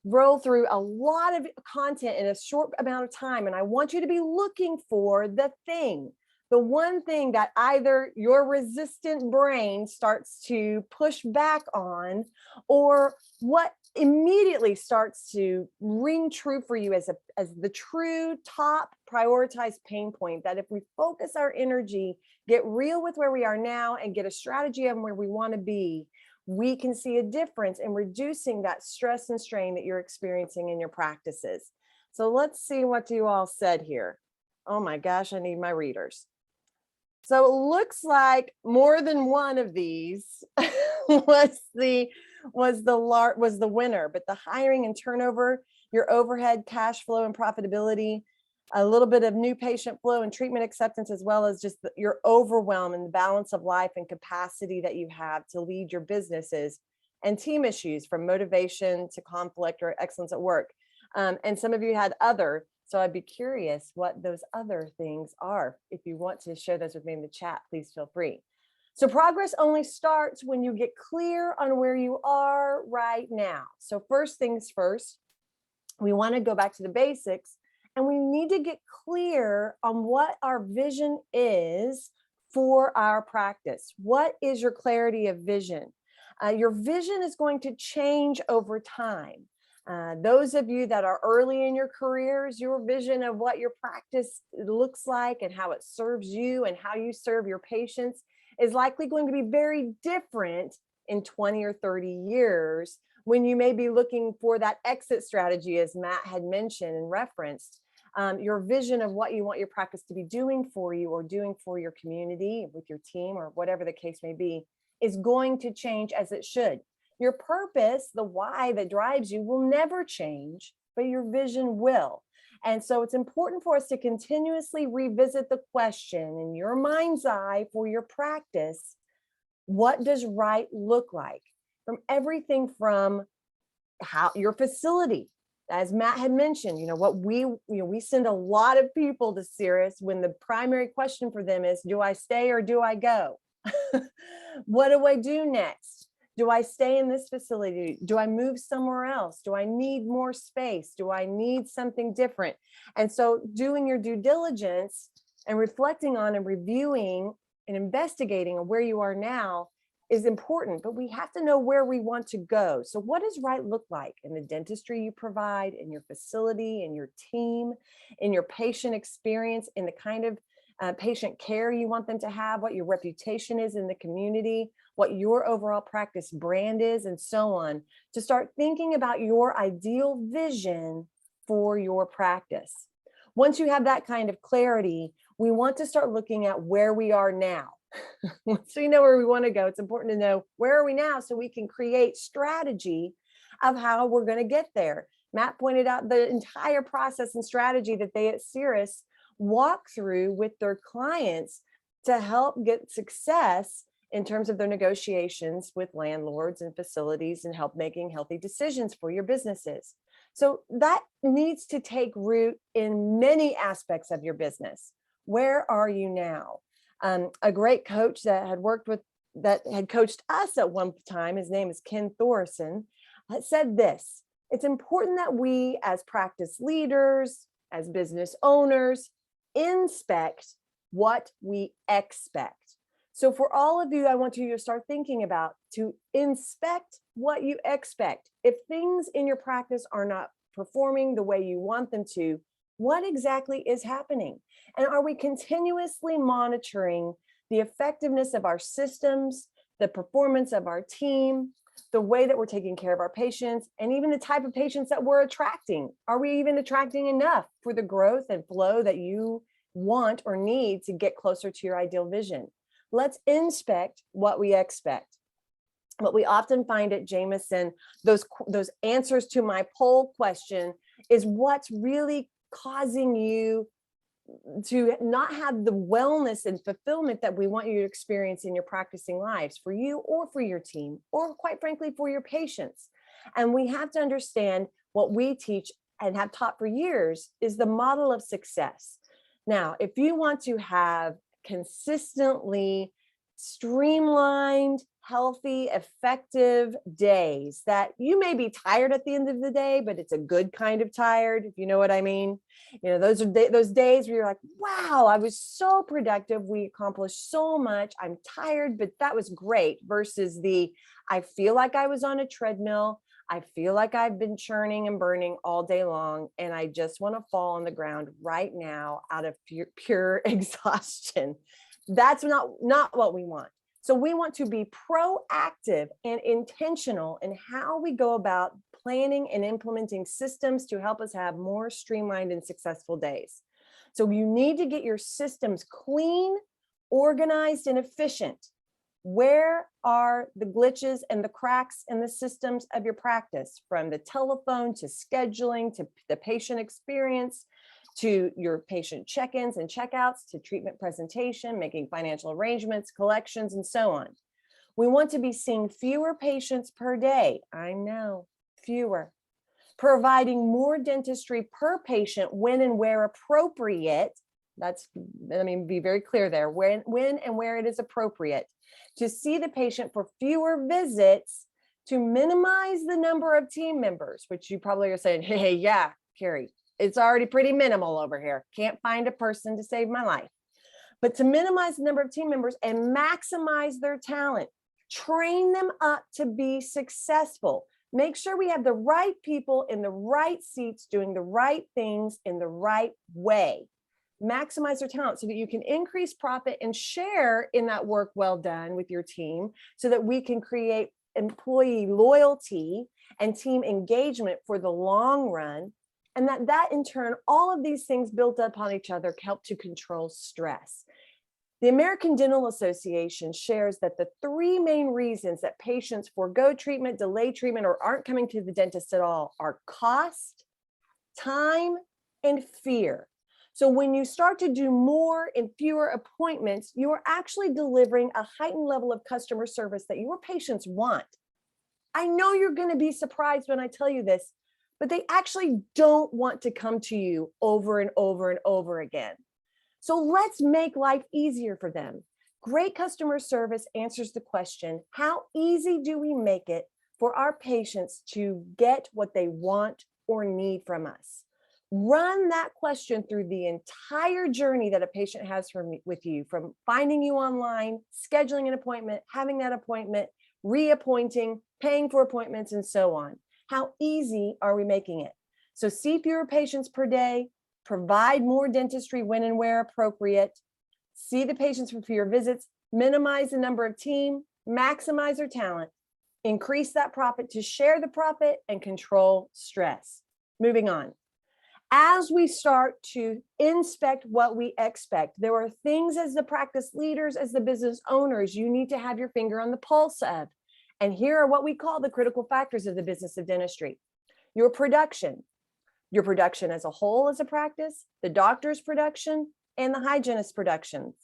roll through a lot of content in a short amount of time. And I want you to be looking for the one thing that either your resistant brain starts to push back on, or what immediately starts to ring true for you as the true top prioritized pain point, that if we focus our energy, get real with where we are now, and get a strategy on where we want to be, we can see a difference in reducing that stress and strain that you're experiencing in your practices. So let's see what you all said here. Oh my gosh, I need my readers. So it looks like more than one of these was the winner, but the hiring and turnover, your overhead, cash flow and profitability, a little bit of new patient flow and treatment acceptance, as well as just your overwhelm and the balance of life and capacity that you have to lead your businesses, and team issues from motivation to conflict or excellence at work. And some of you had other, so I'd be curious what those other things are. If you want to share those with me in the chat, please feel free. So progress only starts when you get clear on where you are right now. So first things first, we want to go back to the basics, and we need to get clear on what our vision is for our practice. What is your clarity of vision? Your vision is going to change over time. Those of you that are early in your careers, your vision of what your practice looks like and how it serves you and how you serve your patients is likely going to be very different in 20 or 30 years, when you may be looking for that exit strategy, as Matt had mentioned and referenced. Your vision of what you want your practice to be doing for you, or doing for your community with your team, or whatever the case may be, is going to change, as it should. Your purpose, the why that drives you, will never change, but your vision will. And so it's important for us to continuously revisit the question in your mind's eye for your practice: what does right look like? From everything from how your facility, as Matt had mentioned, we send a lot of people to Cirrus when the primary question for them is, do I stay or do I go? What do I do next? Do I stay in this facility? Do I move somewhere else? Do I need more space? Do I need something different? And so doing your due diligence and reflecting on and reviewing and investigating where you are now is important, but we have to know where we want to go. So what does right look like in the dentistry you provide, in your facility, in your team, in your patient experience, in the kind of patient care you want them to have, what your reputation is in the community, what your overall practice brand is, and so on, to start thinking about your ideal vision for your practice. Once you have that kind of clarity, we want to start looking at where we are now. Once we know where we want to go, it's important to know where are we now, so we can create strategy of how we're going to get there. Matt pointed out the entire process and strategy that they at Cirrus walk through with their clients to help get success in terms of their negotiations with landlords and facilities, and help making healthy decisions for your businesses. So that needs to take root in many aspects of your business. Where are you now? A great coach that had coached us at one time, his name is Ken Thorson, said this: it's important that we as practice leaders, as business owners, inspect what we expect. So for all of you, I want you to start thinking about to inspect what you expect. If things in your practice are not performing the way you want them to, what exactly is happening? And are we continuously monitoring the effectiveness of our systems, the performance of our team, the way that we're taking care of our patients, and even the type of patients that we're attracting? Are we even attracting enough for the growth and flow that you want or need to get closer to your ideal vision? Let's inspect what we expect. What we often find at Jameson, those answers to my poll question, is what's really causing you to not have the wellness and fulfillment that we want you to experience in your practicing lives, for you or for your team, or quite frankly, for your patients. And we have to understand what we teach and have taught for years is the model of success. Now, if you want to have consistently streamlined, healthy, effective days that you may be tired at the end of the day, but it's a good kind of tired, if you know what I mean. You know, those are those days where you're like, wow, I was so productive. We accomplished so much. I'm tired, but that was great, versus the, I feel like I was on a treadmill. I feel like I've been churning and burning all day long, and I just want to fall on the ground right now out of pure exhaustion. That's not what we want. So we want to be proactive and intentional in how we go about planning and implementing systems to help us have more streamlined and successful days. So you need to get your systems clean, organized, and efficient. Where are the glitches and the cracks in the systems of your practice, from the telephone to scheduling to the patient experience, to your patient check-ins and checkouts, to treatment presentation, making financial arrangements, collections, and so on. We want to be seeing fewer patients per day. I know, fewer. Providing more dentistry per patient when and where appropriate. Let me be very clear there, when and where it is appropriate. To see the patient for fewer visits, to minimize the number of team members, which you probably are saying, hey, yeah, Carrie, it's already pretty minimal over here. Can't find a person to save my life. But to minimize the number of team members and maximize their talent, train them up to be successful. Make sure we have the right people in the right seats doing the right things in the right way. Maximize their talent so that you can increase profit and share in that work well done with your team, so that we can create employee loyalty and team engagement for the long run. And that in turn, all of these things built upon each other help to control stress. The American Dental Association shares that the three main reasons that patients forego treatment, delay treatment, or aren't coming to the dentist at all are cost, time, and fear. So when you start to do more and fewer appointments, you are actually delivering a heightened level of customer service that your patients want. I know you're going to be surprised when I tell you this, but they actually don't want to come to you over and over and over again. So let's make life easier for them. Great customer service answers the question, how easy do we make it for our patients to get what they want or need from us? Run that question through the entire journey that a patient has with you, from finding you online, scheduling an appointment, having that appointment, reappointing, paying for appointments, and so on. How easy are we making it? So see fewer patients per day, provide more dentistry when and where appropriate, see the patients for fewer visits, minimize the number of team, maximize their talent, increase that profit to share the profit, and control stress. Moving on. As we start to inspect what we expect, there are things as the practice leaders, as the business owners, you need to have your finger on the pulse of. And here are what we call the critical factors of the business of dentistry. Your production as a whole as a practice, the doctor's production, and the hygienist's productions.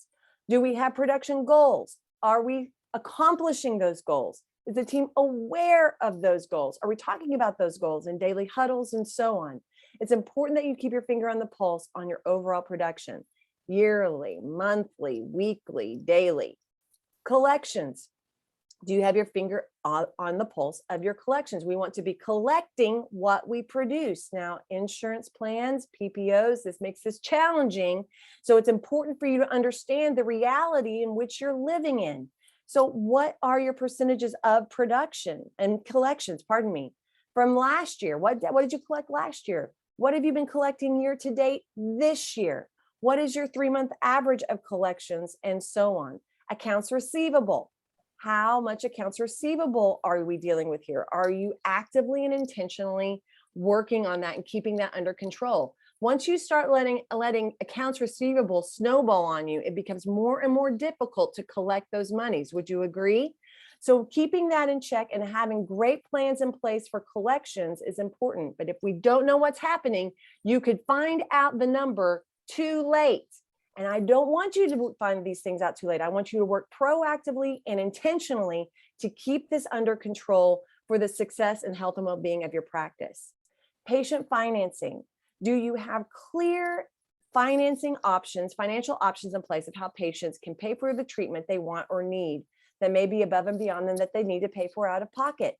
Do we have production goals? Are we accomplishing those goals? Is the team aware of those goals? Are we talking about those goals in daily huddles and so on? It's important that you keep your finger on the pulse on your overall production, yearly, monthly, weekly, daily. Collections. Do you have your finger on the pulse of your collections? We want to be collecting what we produce. Now, insurance plans, PPOs, this makes this challenging. So it's important for you to understand the reality in which you're living in. So what are your percentages of production and collections, from last year? What did you collect last year? What have you been collecting year to date this year? What is your 3-month average of collections, and so on? Accounts receivable. How much accounts receivable are we dealing with here? Are you actively and intentionally working on that and keeping that under control? Once you start letting accounts receivable snowball on you, it becomes more and more difficult to collect those monies. Would you agree? So keeping that in check and having great plans in place for collections is important. But if we don't know what's happening, you could find out the number too late. And I don't want you to find these things out too late. I want you to work proactively and intentionally to keep this under control for the success and health and well-being of your practice. Patient financing. Do you have clear financial options in place of how patients can pay for the treatment they want or need? that may be above and beyond them that they need to pay for out of pocket.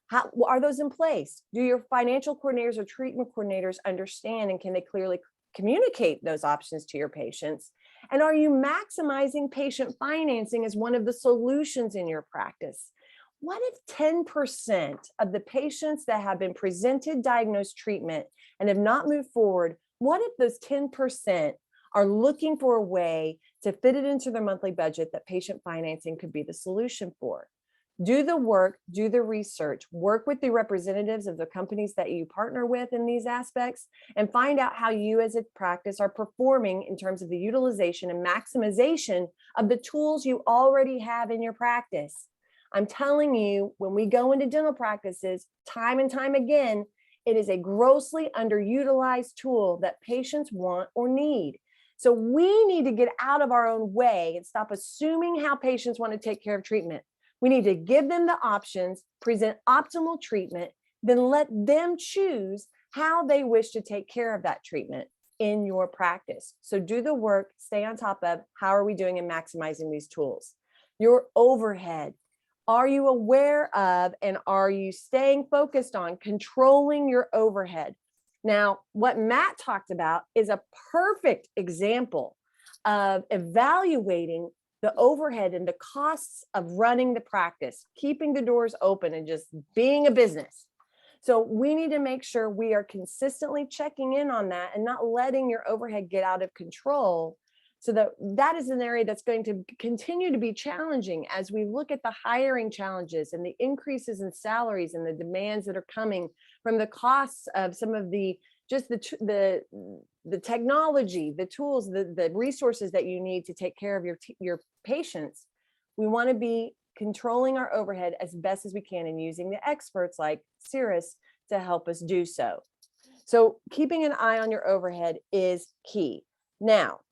How are those in place? Do your financial coordinators or treatment coordinators understand, and can they clearly communicate those options to your patients? And are you maximizing patient financing as one of the solutions in your practice? What if 10% of the patients that have been presented diagnosed treatment and have not moved forward, what if those 10% are looking for a way to fit it into their monthly budget that patient financing could be the solution for? Do the work, do the research, work with the representatives of the companies that you partner with in these aspects, and find out how you as a practice are performing in terms of the utilization and maximization of the tools you already have in your practice. I'm telling you, when we go into dental practices, time and time again, it is a grossly underutilized tool that patients want or need. So we need to get out of our own way and stop assuming how patients want to take care of treatment. We need to give them the options, present optimal treatment, then let them choose how they wish to take care of that treatment in your practice. So do the work, stay on top of how are we doing in maximizing these tools. Your overhead. Are you aware of and are you staying focused on controlling your overhead? Now, what Matt talked about is a perfect example of evaluating the overhead and the costs of running the practice, keeping the doors open and just being a business. So we need to make sure we are consistently checking in on that and not letting your overhead get out of control, so that is an area that's going to continue to be challenging as we look at the hiring challenges and the increases in salaries and the demands that are coming from the costs of some of the technology, the tools, the resources that you need to take care of your patients. We want to be controlling our overhead as best as we can and using the experts like Cirrus to help us do so. So keeping an eye on your overhead is key. Now,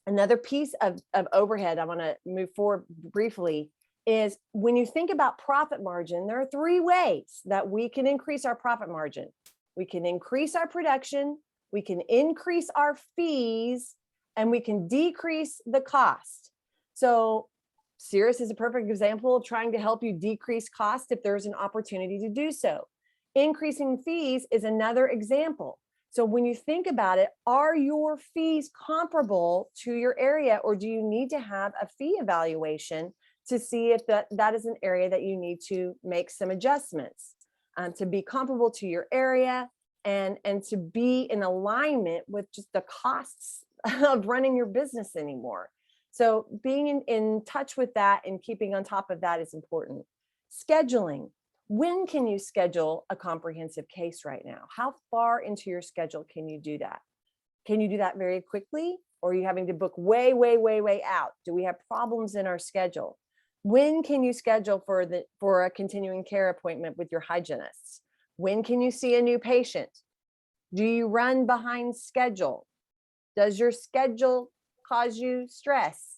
another piece of overhead I want to move forward briefly is when you think about profit margin, there are 3 ways that we can increase our profit margin. We can increase our production, we can increase our fees, and we can decrease the cost. So Cirrus is a perfect example of trying to help you decrease cost if there's an opportunity to do so. Increasing fees is another example. So when you think about it, are your fees comparable to your area, or do you need to have a fee evaluation to see if that is an area that you need to make some adjustments to be comparable to your area and to be in alignment with just the costs of running your business anymore. So being in touch with that and keeping on top of that is important. Scheduling. When can you schedule a comprehensive case right now? How far into your schedule can you do that? Can you do that very quickly? Or are you having to book way, way, way, way out? Do we have problems in our schedule? When can you schedule for a continuing care appointment with your hygienists? When can you see a new patient? Do you run behind schedule? Does your schedule cause you stress?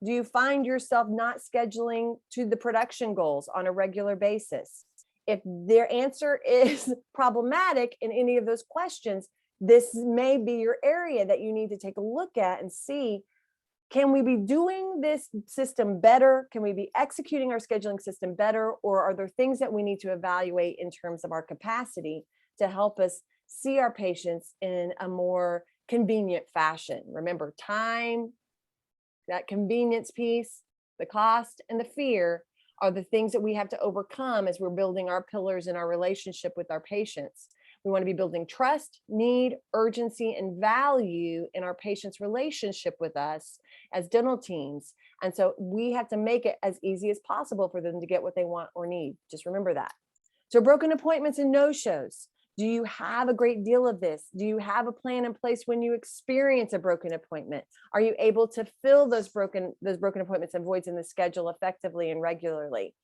Do you find yourself not scheduling to the production goals on a regular basis? If their answer is problematic in any of those questions, this may be your area that you need to take a look at and see, can we be doing this system better? Can we be executing our scheduling system better? Or are there things that we need to evaluate in terms of our capacity to help us see our patients in a more convenient fashion? Remember, time, that convenience piece, the cost, and the fear are the things that we have to overcome as we're building our pillars in our relationship with our patients. We want to be building trust, need, urgency, and value in our patients' relationship with us as dental teams. And so we have to make it as easy as possible for them to get what they want or need. Just remember that. So broken appointments and no-shows. Do you have a great deal of this? Do you have a plan in place when you experience a broken appointment? Are you able to fill those broken appointments and voids in the schedule effectively and regularly?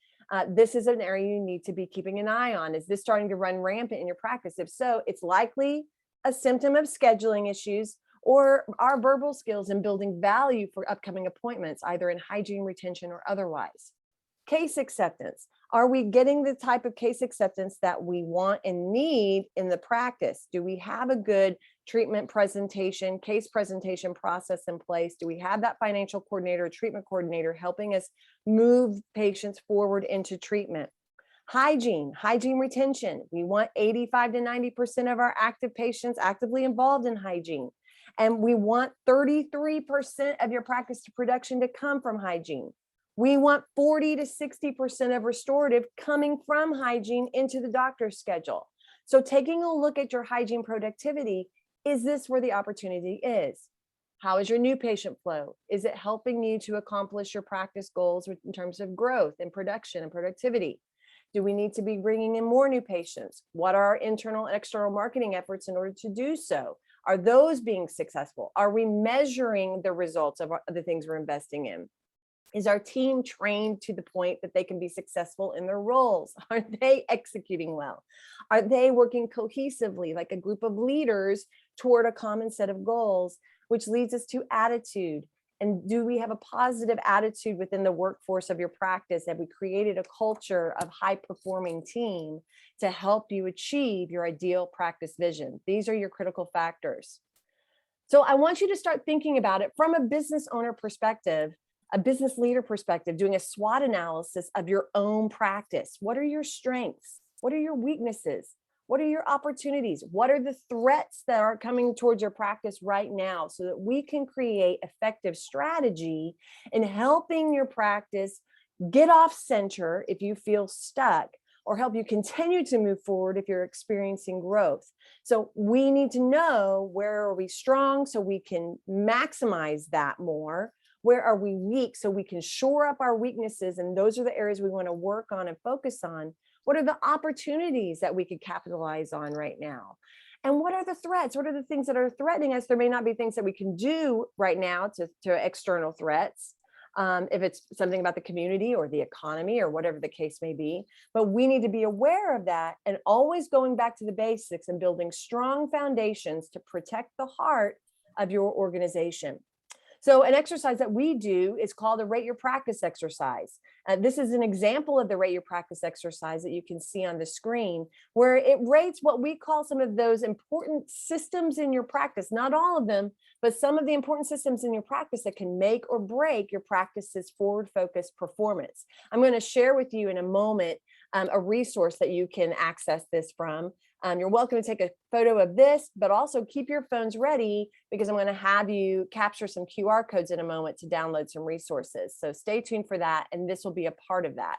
This is an area you need to be keeping an eye on. Is this starting to run rampant in your practice? If so, it's likely a symptom of scheduling issues or our verbal skills in building value for upcoming appointments, either in hygiene, retention, or otherwise. Case acceptance. Are we getting the type of case acceptance that we want and need in the practice? Do we have a good treatment presentation, case presentation process in place? Do we have that financial coordinator, treatment coordinator helping us move patients forward into treatment? Hygiene retention. We want 85 to 90% of our active patients actively involved in hygiene. And we want 33% of your practice to production to come from hygiene. We want 40 to 60% of restorative coming from hygiene into the doctor's schedule. So taking a look at your hygiene productivity, is this where the opportunity is? How is your new patient flow? Is it helping you to accomplish your practice goals in terms of growth and production and productivity? Do we need to be bringing in more new patients? What are our internal and external marketing efforts in order to do so? Are those being successful? Are we measuring the results of the things we're investing in? Is our team trained to the point that they can be successful in their roles? Are they executing well? Are they working cohesively like a group of leaders toward a common set of goals, which leads us to attitude? And do we have a positive attitude within the workforce of your practice? Have we created a culture of high-performing team to help you achieve your ideal practice vision? These are your critical factors. So I want you to start thinking about it from a business owner perspective, a business leader perspective, doing a SWOT analysis of your own practice. What are your strengths? What are your weaknesses? What are your opportunities? What are the threats that are coming towards your practice right now so that we can create effective strategy in helping your practice get off center if you feel stuck, or help you continue to move forward if you're experiencing growth. So we need to know, where are we strong so we can maximize that more? Where are we weak so we can shore up our weaknesses? And those are the areas we want to work on and focus on. What are the opportunities that we could capitalize on right now? And what are the threats? What are the things that are threatening us? There may not be things that we can do right now to external threats, if it's something about the community or the economy or whatever the case may be. But we need to be aware of that and always going back to the basics and building strong foundations to protect the heart of your organization. So an exercise that we do is called a Rate Your Practice exercise. This is an example of the Rate Your Practice exercise that you can see on the screen, where it rates what we call some of those important systems in your practice, not all of them, but some of the important systems in your practice that can make or break your practice's forward-focused performance. I'm going to share with you in a moment a resource that you can access this from. You're welcome to take a photo of this, but also keep your phones ready, because I'm going to have you capture some QR codes in a moment to download some resources. So stay tuned for that, and this will be a part of that.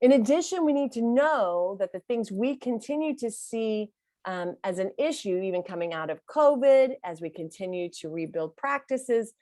In addition, we need to know that the things we continue to see as an issue, even coming out of COVID, as we continue to rebuild practices,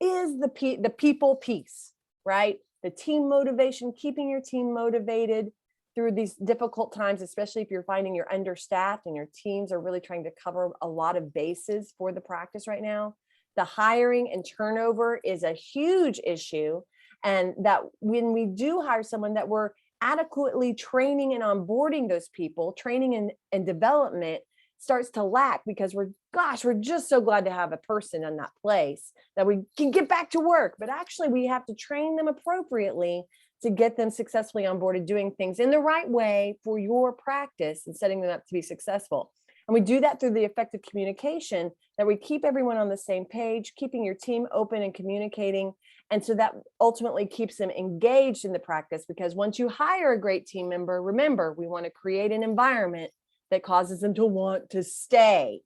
is the people piece, right? The team motivation, keeping your team motivated through these difficult times, especially if you're finding you're understaffed and your teams are really trying to cover a lot of bases for the practice right now. The hiring and turnover is a huge issue. And that when we do hire someone, that we're adequately training and onboarding those people, training and development starts to lack, because we're just so glad to have a person in that place that we can get back to work. But actually we have to train them appropriately to get them successfully onboarded, doing things in the right way for your practice and setting them up to be successful. And we do that through the effective communication, that we keep everyone on the same page, keeping your team open and communicating. And so that ultimately keeps them engaged in the practice, because once you hire a great team member, remember, we want to create an environment that causes them to want to stay.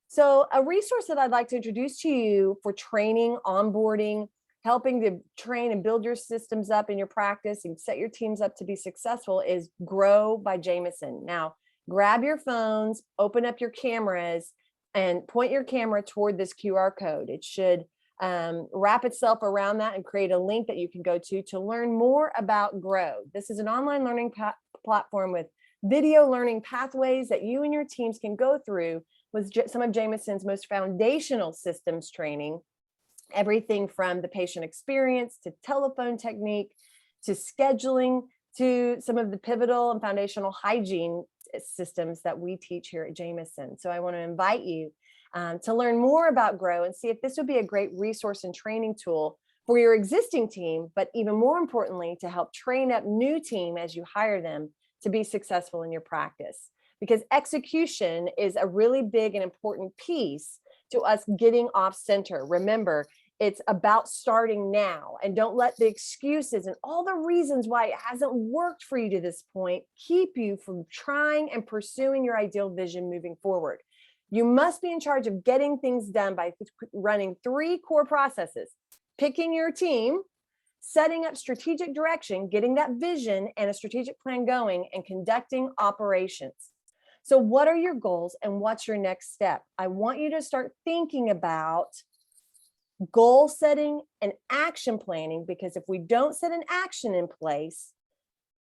So a resource that I'd like to introduce to you for training, onboarding, helping to train and build your systems up in your practice and set your teams up to be successful is Grow by Jameson. Now, grab your phones, open up your cameras, and point your camera toward this QR code. It should wrap itself around that and create a link that you can go to learn more about Grow. This is an online learning platform with video learning pathways that you and your teams can go through with some of Jameson's most foundational systems training. Everything from the patient experience to telephone technique to scheduling to some of the pivotal and foundational hygiene systems that we teach here at Jameson. So I want to invite you to learn more about Grow and see if this would be a great resource and training tool for your existing team, but even more importantly, to help train up new team as you hire them to be successful in your practice. Because execution is a really big and important piece to us getting off center. Remember, it's about starting now, and don't let the excuses and all the reasons why it hasn't worked for you to this point keep you from trying and pursuing your ideal vision moving forward. You must be in charge of getting things done by running 3 core processes: picking your team, setting up strategic direction, getting that vision and a strategic plan going, and conducting operations. So what are your goals and what's your next step? I want you to start thinking about goal setting and action planning, because if we don't set an action in place,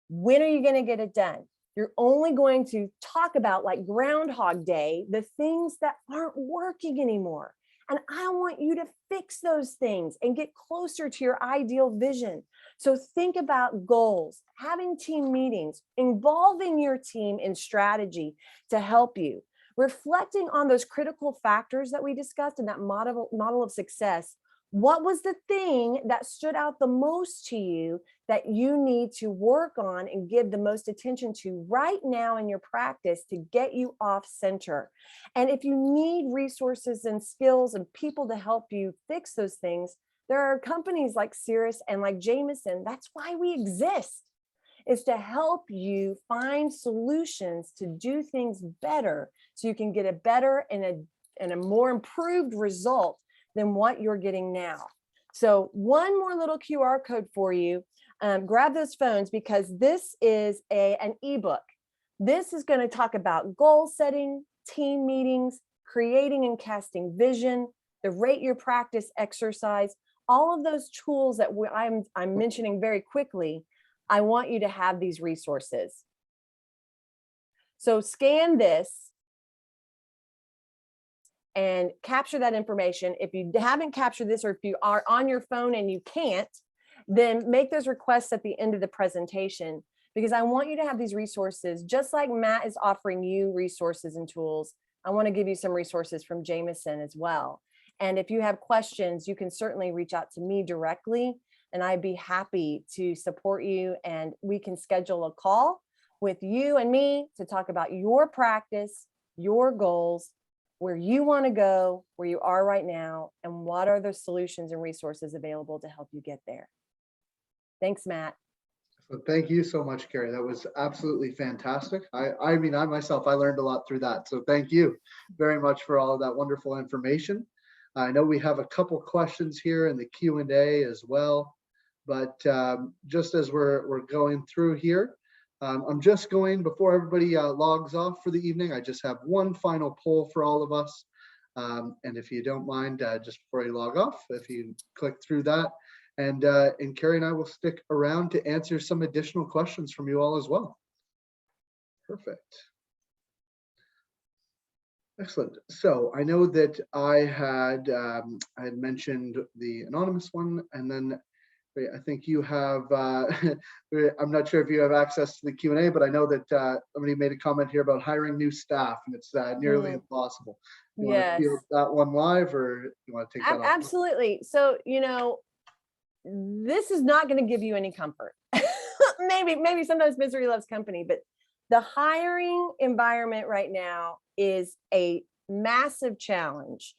when are you going to get it done? You're only going to talk about, like Groundhog Day, the things that aren't working anymore. And I want you to fix those things and get closer to your ideal vision. So think about goals, having team meetings, involving your team in strategy to help you, reflecting on those critical factors that we discussed in that model of success. What was the thing that stood out the most to you that you need to work on and give the most attention to right now in your practice to get you off center? And if you need resources and skills and people to help you fix those things, there are companies like Cirrus and like Jameson. That's why we exist, is to help you find solutions to do things better so you can get a better and a more improved result than what you're getting now. So one more little QR code for you. Grab those phones, because this is an ebook. This is going to talk about goal setting, team meetings, creating and casting vision, the rate your practice exercise, all of those tools that I'm mentioning very quickly. I want you to have these resources. So scan this and capture that information. If you haven't captured this, or if you are on your phone and you can't, then make those requests at the end of the presentation, because I want you to have these resources. Just like Matt is offering you resources and tools, I want to give you some resources from Jameson as well. And if you have questions, you can certainly reach out to me directly, and I'd be happy to support you, and we can schedule a call with you and me to talk about your practice, your goals, where you want to go, where you are right now, and what are the solutions and resources available to help you get there. Thanks, Matt. So thank you so much, Carrie. That was absolutely fantastic. I mean, I myself, I learned a lot through that. So thank you very much for all of that wonderful information. I know we have a couple questions here in the Q&A as well, but just as we're going through here, I'm just going, before everybody logs off for the evening, I just have one final poll for all of us. And if you don't mind, just before you log off, if you click through that, and Carrie and I will stick around to answer some additional questions from you all as well. Perfect. Excellent. So I know that I had mentioned the anonymous one, and then I think you have, I'm not sure if you have access to the Q&A, but I know that somebody made a comment here about hiring new staff, and it's nearly impossible. You want to field that one live, or you want to take that off? Absolutely. So, this is not going to give you any comfort. maybe sometimes misery loves company, but the hiring environment right now is a massive challenge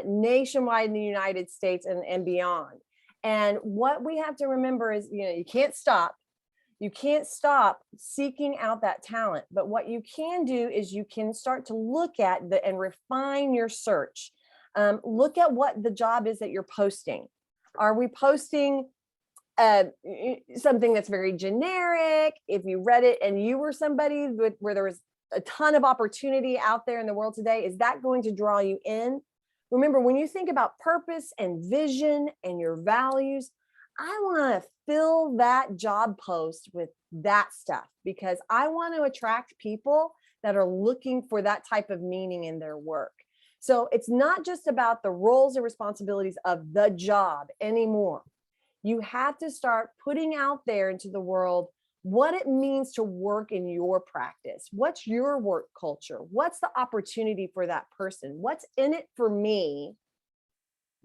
nationwide in the United States and beyond. And what we have to remember is, you can't stop. You can't stop seeking out that talent. But what you can do is you can start to look at and refine your search. Look at what the job is that you're posting. Are we posting something that's very generic? If you read it and you were somebody where there was a ton of opportunity out there in the world today, is that going to draw you in? Remember, when you think about purpose and vision and your values, I want to fill that job post with that stuff, because I want to attract people that are looking for that type of meaning in their work. So it's not just about the roles and responsibilities of the job anymore. You have to start putting out there into the world what it means to work in your practice. What's your work culture? What's the opportunity for that person? What's in it for me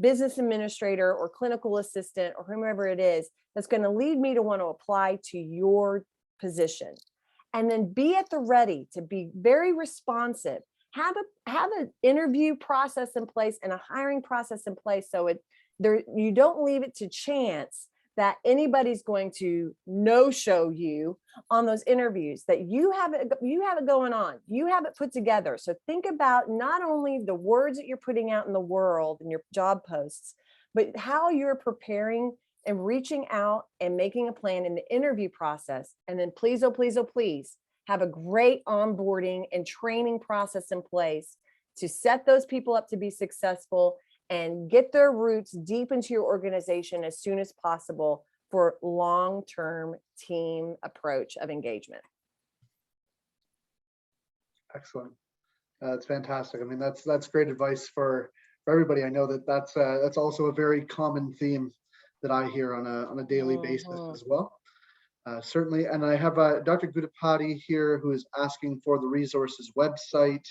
business administrator or clinical assistant or whomever it is that's going to lead me to want to apply to your position. And then be at the ready to be very responsive. Have an interview process in place and a hiring process in place, so you don't leave it to chance that anybody's going to no-show you on those interviews, that you have it going on, you have it put together. So think about not only the words that you're putting out in the world in your job posts, but how you're preparing and reaching out and making a plan in the interview process. And then please, oh, please, oh, please, have a great onboarding and training process in place to set those people up to be successful and get their roots deep into your organization as soon as possible for long-term team approach of engagement. Excellent. That's fantastic. I mean, that's great advice for everybody. I know that's also a very common theme that I hear on a daily basis as well. Certainly. And I have Dr. Gudipati here who is asking for the resources website.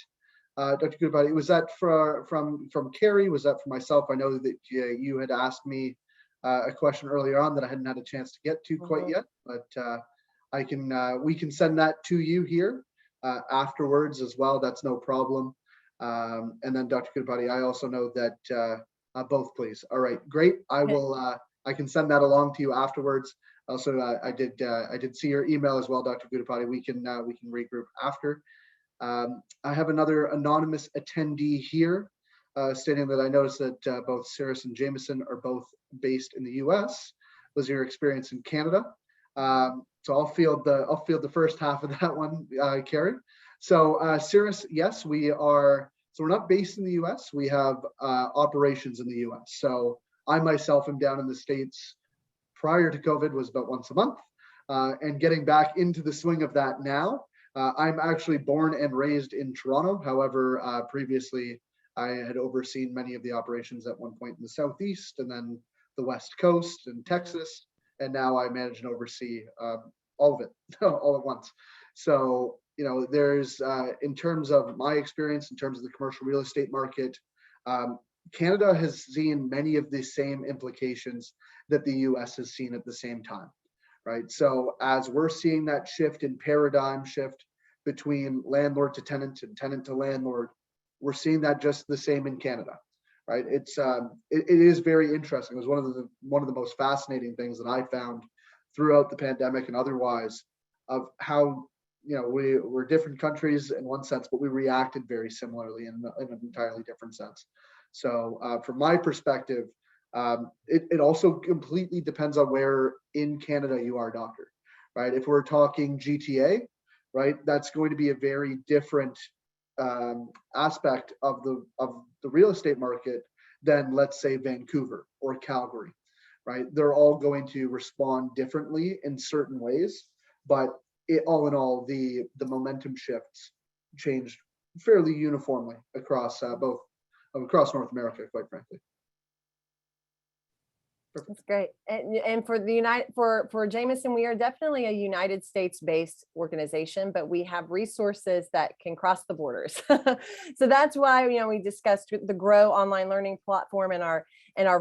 Dr. Gudipati, was that from Carrie? Was that for myself? I know that you had asked me a question earlier on that I hadn't had a chance to get to quite yet, but we can send that to you here afterwards as well. That's no problem. And then Dr. Gudipati, I also know that both, please. All right, great. I can send that along to you afterwards. Also, I did see your email as well, Dr. Gudipati. We can regroup after. I have another anonymous attendee here stating that I noticed that both Cirrus and Jameson are both based in the US. Was your experience in Canada? So I'll field the first half of that one, Carrie. So Cirrus, yes, we are. So we're not based in the US. We have operations in the US. So I myself am down in the States. Prior to COVID was about once a month, and getting back into the swing of that now. I'm actually born and raised in Toronto. However, previously I had overseen many of the operations at one point in the Southeast and then the West Coast and Texas. And now I manage and oversee all of it all at once. So, there's, in terms of my experience, in terms of the commercial real estate market, Canada has seen many of the same implications that the US has seen at the same time. Right. So as we're seeing that shift in paradigm shift between landlord to tenant and tenant to landlord, we're seeing that just the same in Canada. Right. It is very interesting. It was one of the most fascinating things that I found throughout the pandemic and otherwise of how, we're different countries in one sense, but we reacted very similarly in an entirely different sense. So from my perspective, it also completely depends on where in Canada you are, doctor, right? If we're talking GTA, right, that's going to be a very different aspect of the real estate market than, let's say, Vancouver or Calgary, right? They're all going to respond differently in certain ways, but all in all, the momentum shifts changed fairly uniformly across across North America, quite frankly. That's great. And for for Jameson, we are definitely a United States based organization, but we have resources that can cross the borders. So that's why, we discussed the Grow online learning platform and our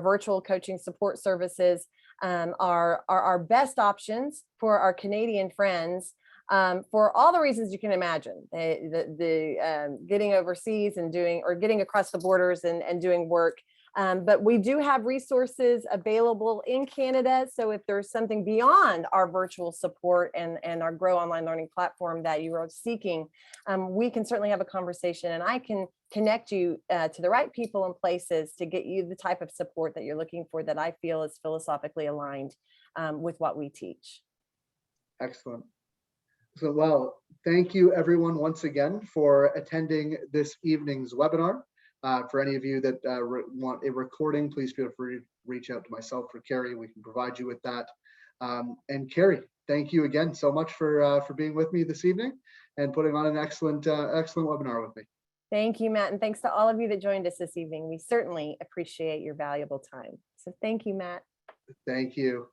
virtual coaching support services are our best options for our Canadian friends. For all the reasons you can imagine, the getting overseas and getting across the borders and doing work. But we do have resources available in Canada. So if there's something beyond our virtual support and our Grow online learning platform that you are seeking, we can certainly have a conversation and I can connect you to the right people and places to get you the type of support that you're looking for that I feel is philosophically aligned with what we teach. Excellent. So, well, thank you everyone once again for attending this evening's webinar. For any of you that want a recording, please feel free to reach out to myself or Carrie. We can provide you with that. And Carrie, thank you again so much for being with me this evening and putting on an excellent webinar with me. Thank you, Matt. And thanks to all of you that joined us this evening. We certainly appreciate your valuable time. So thank you, Matt. Thank you.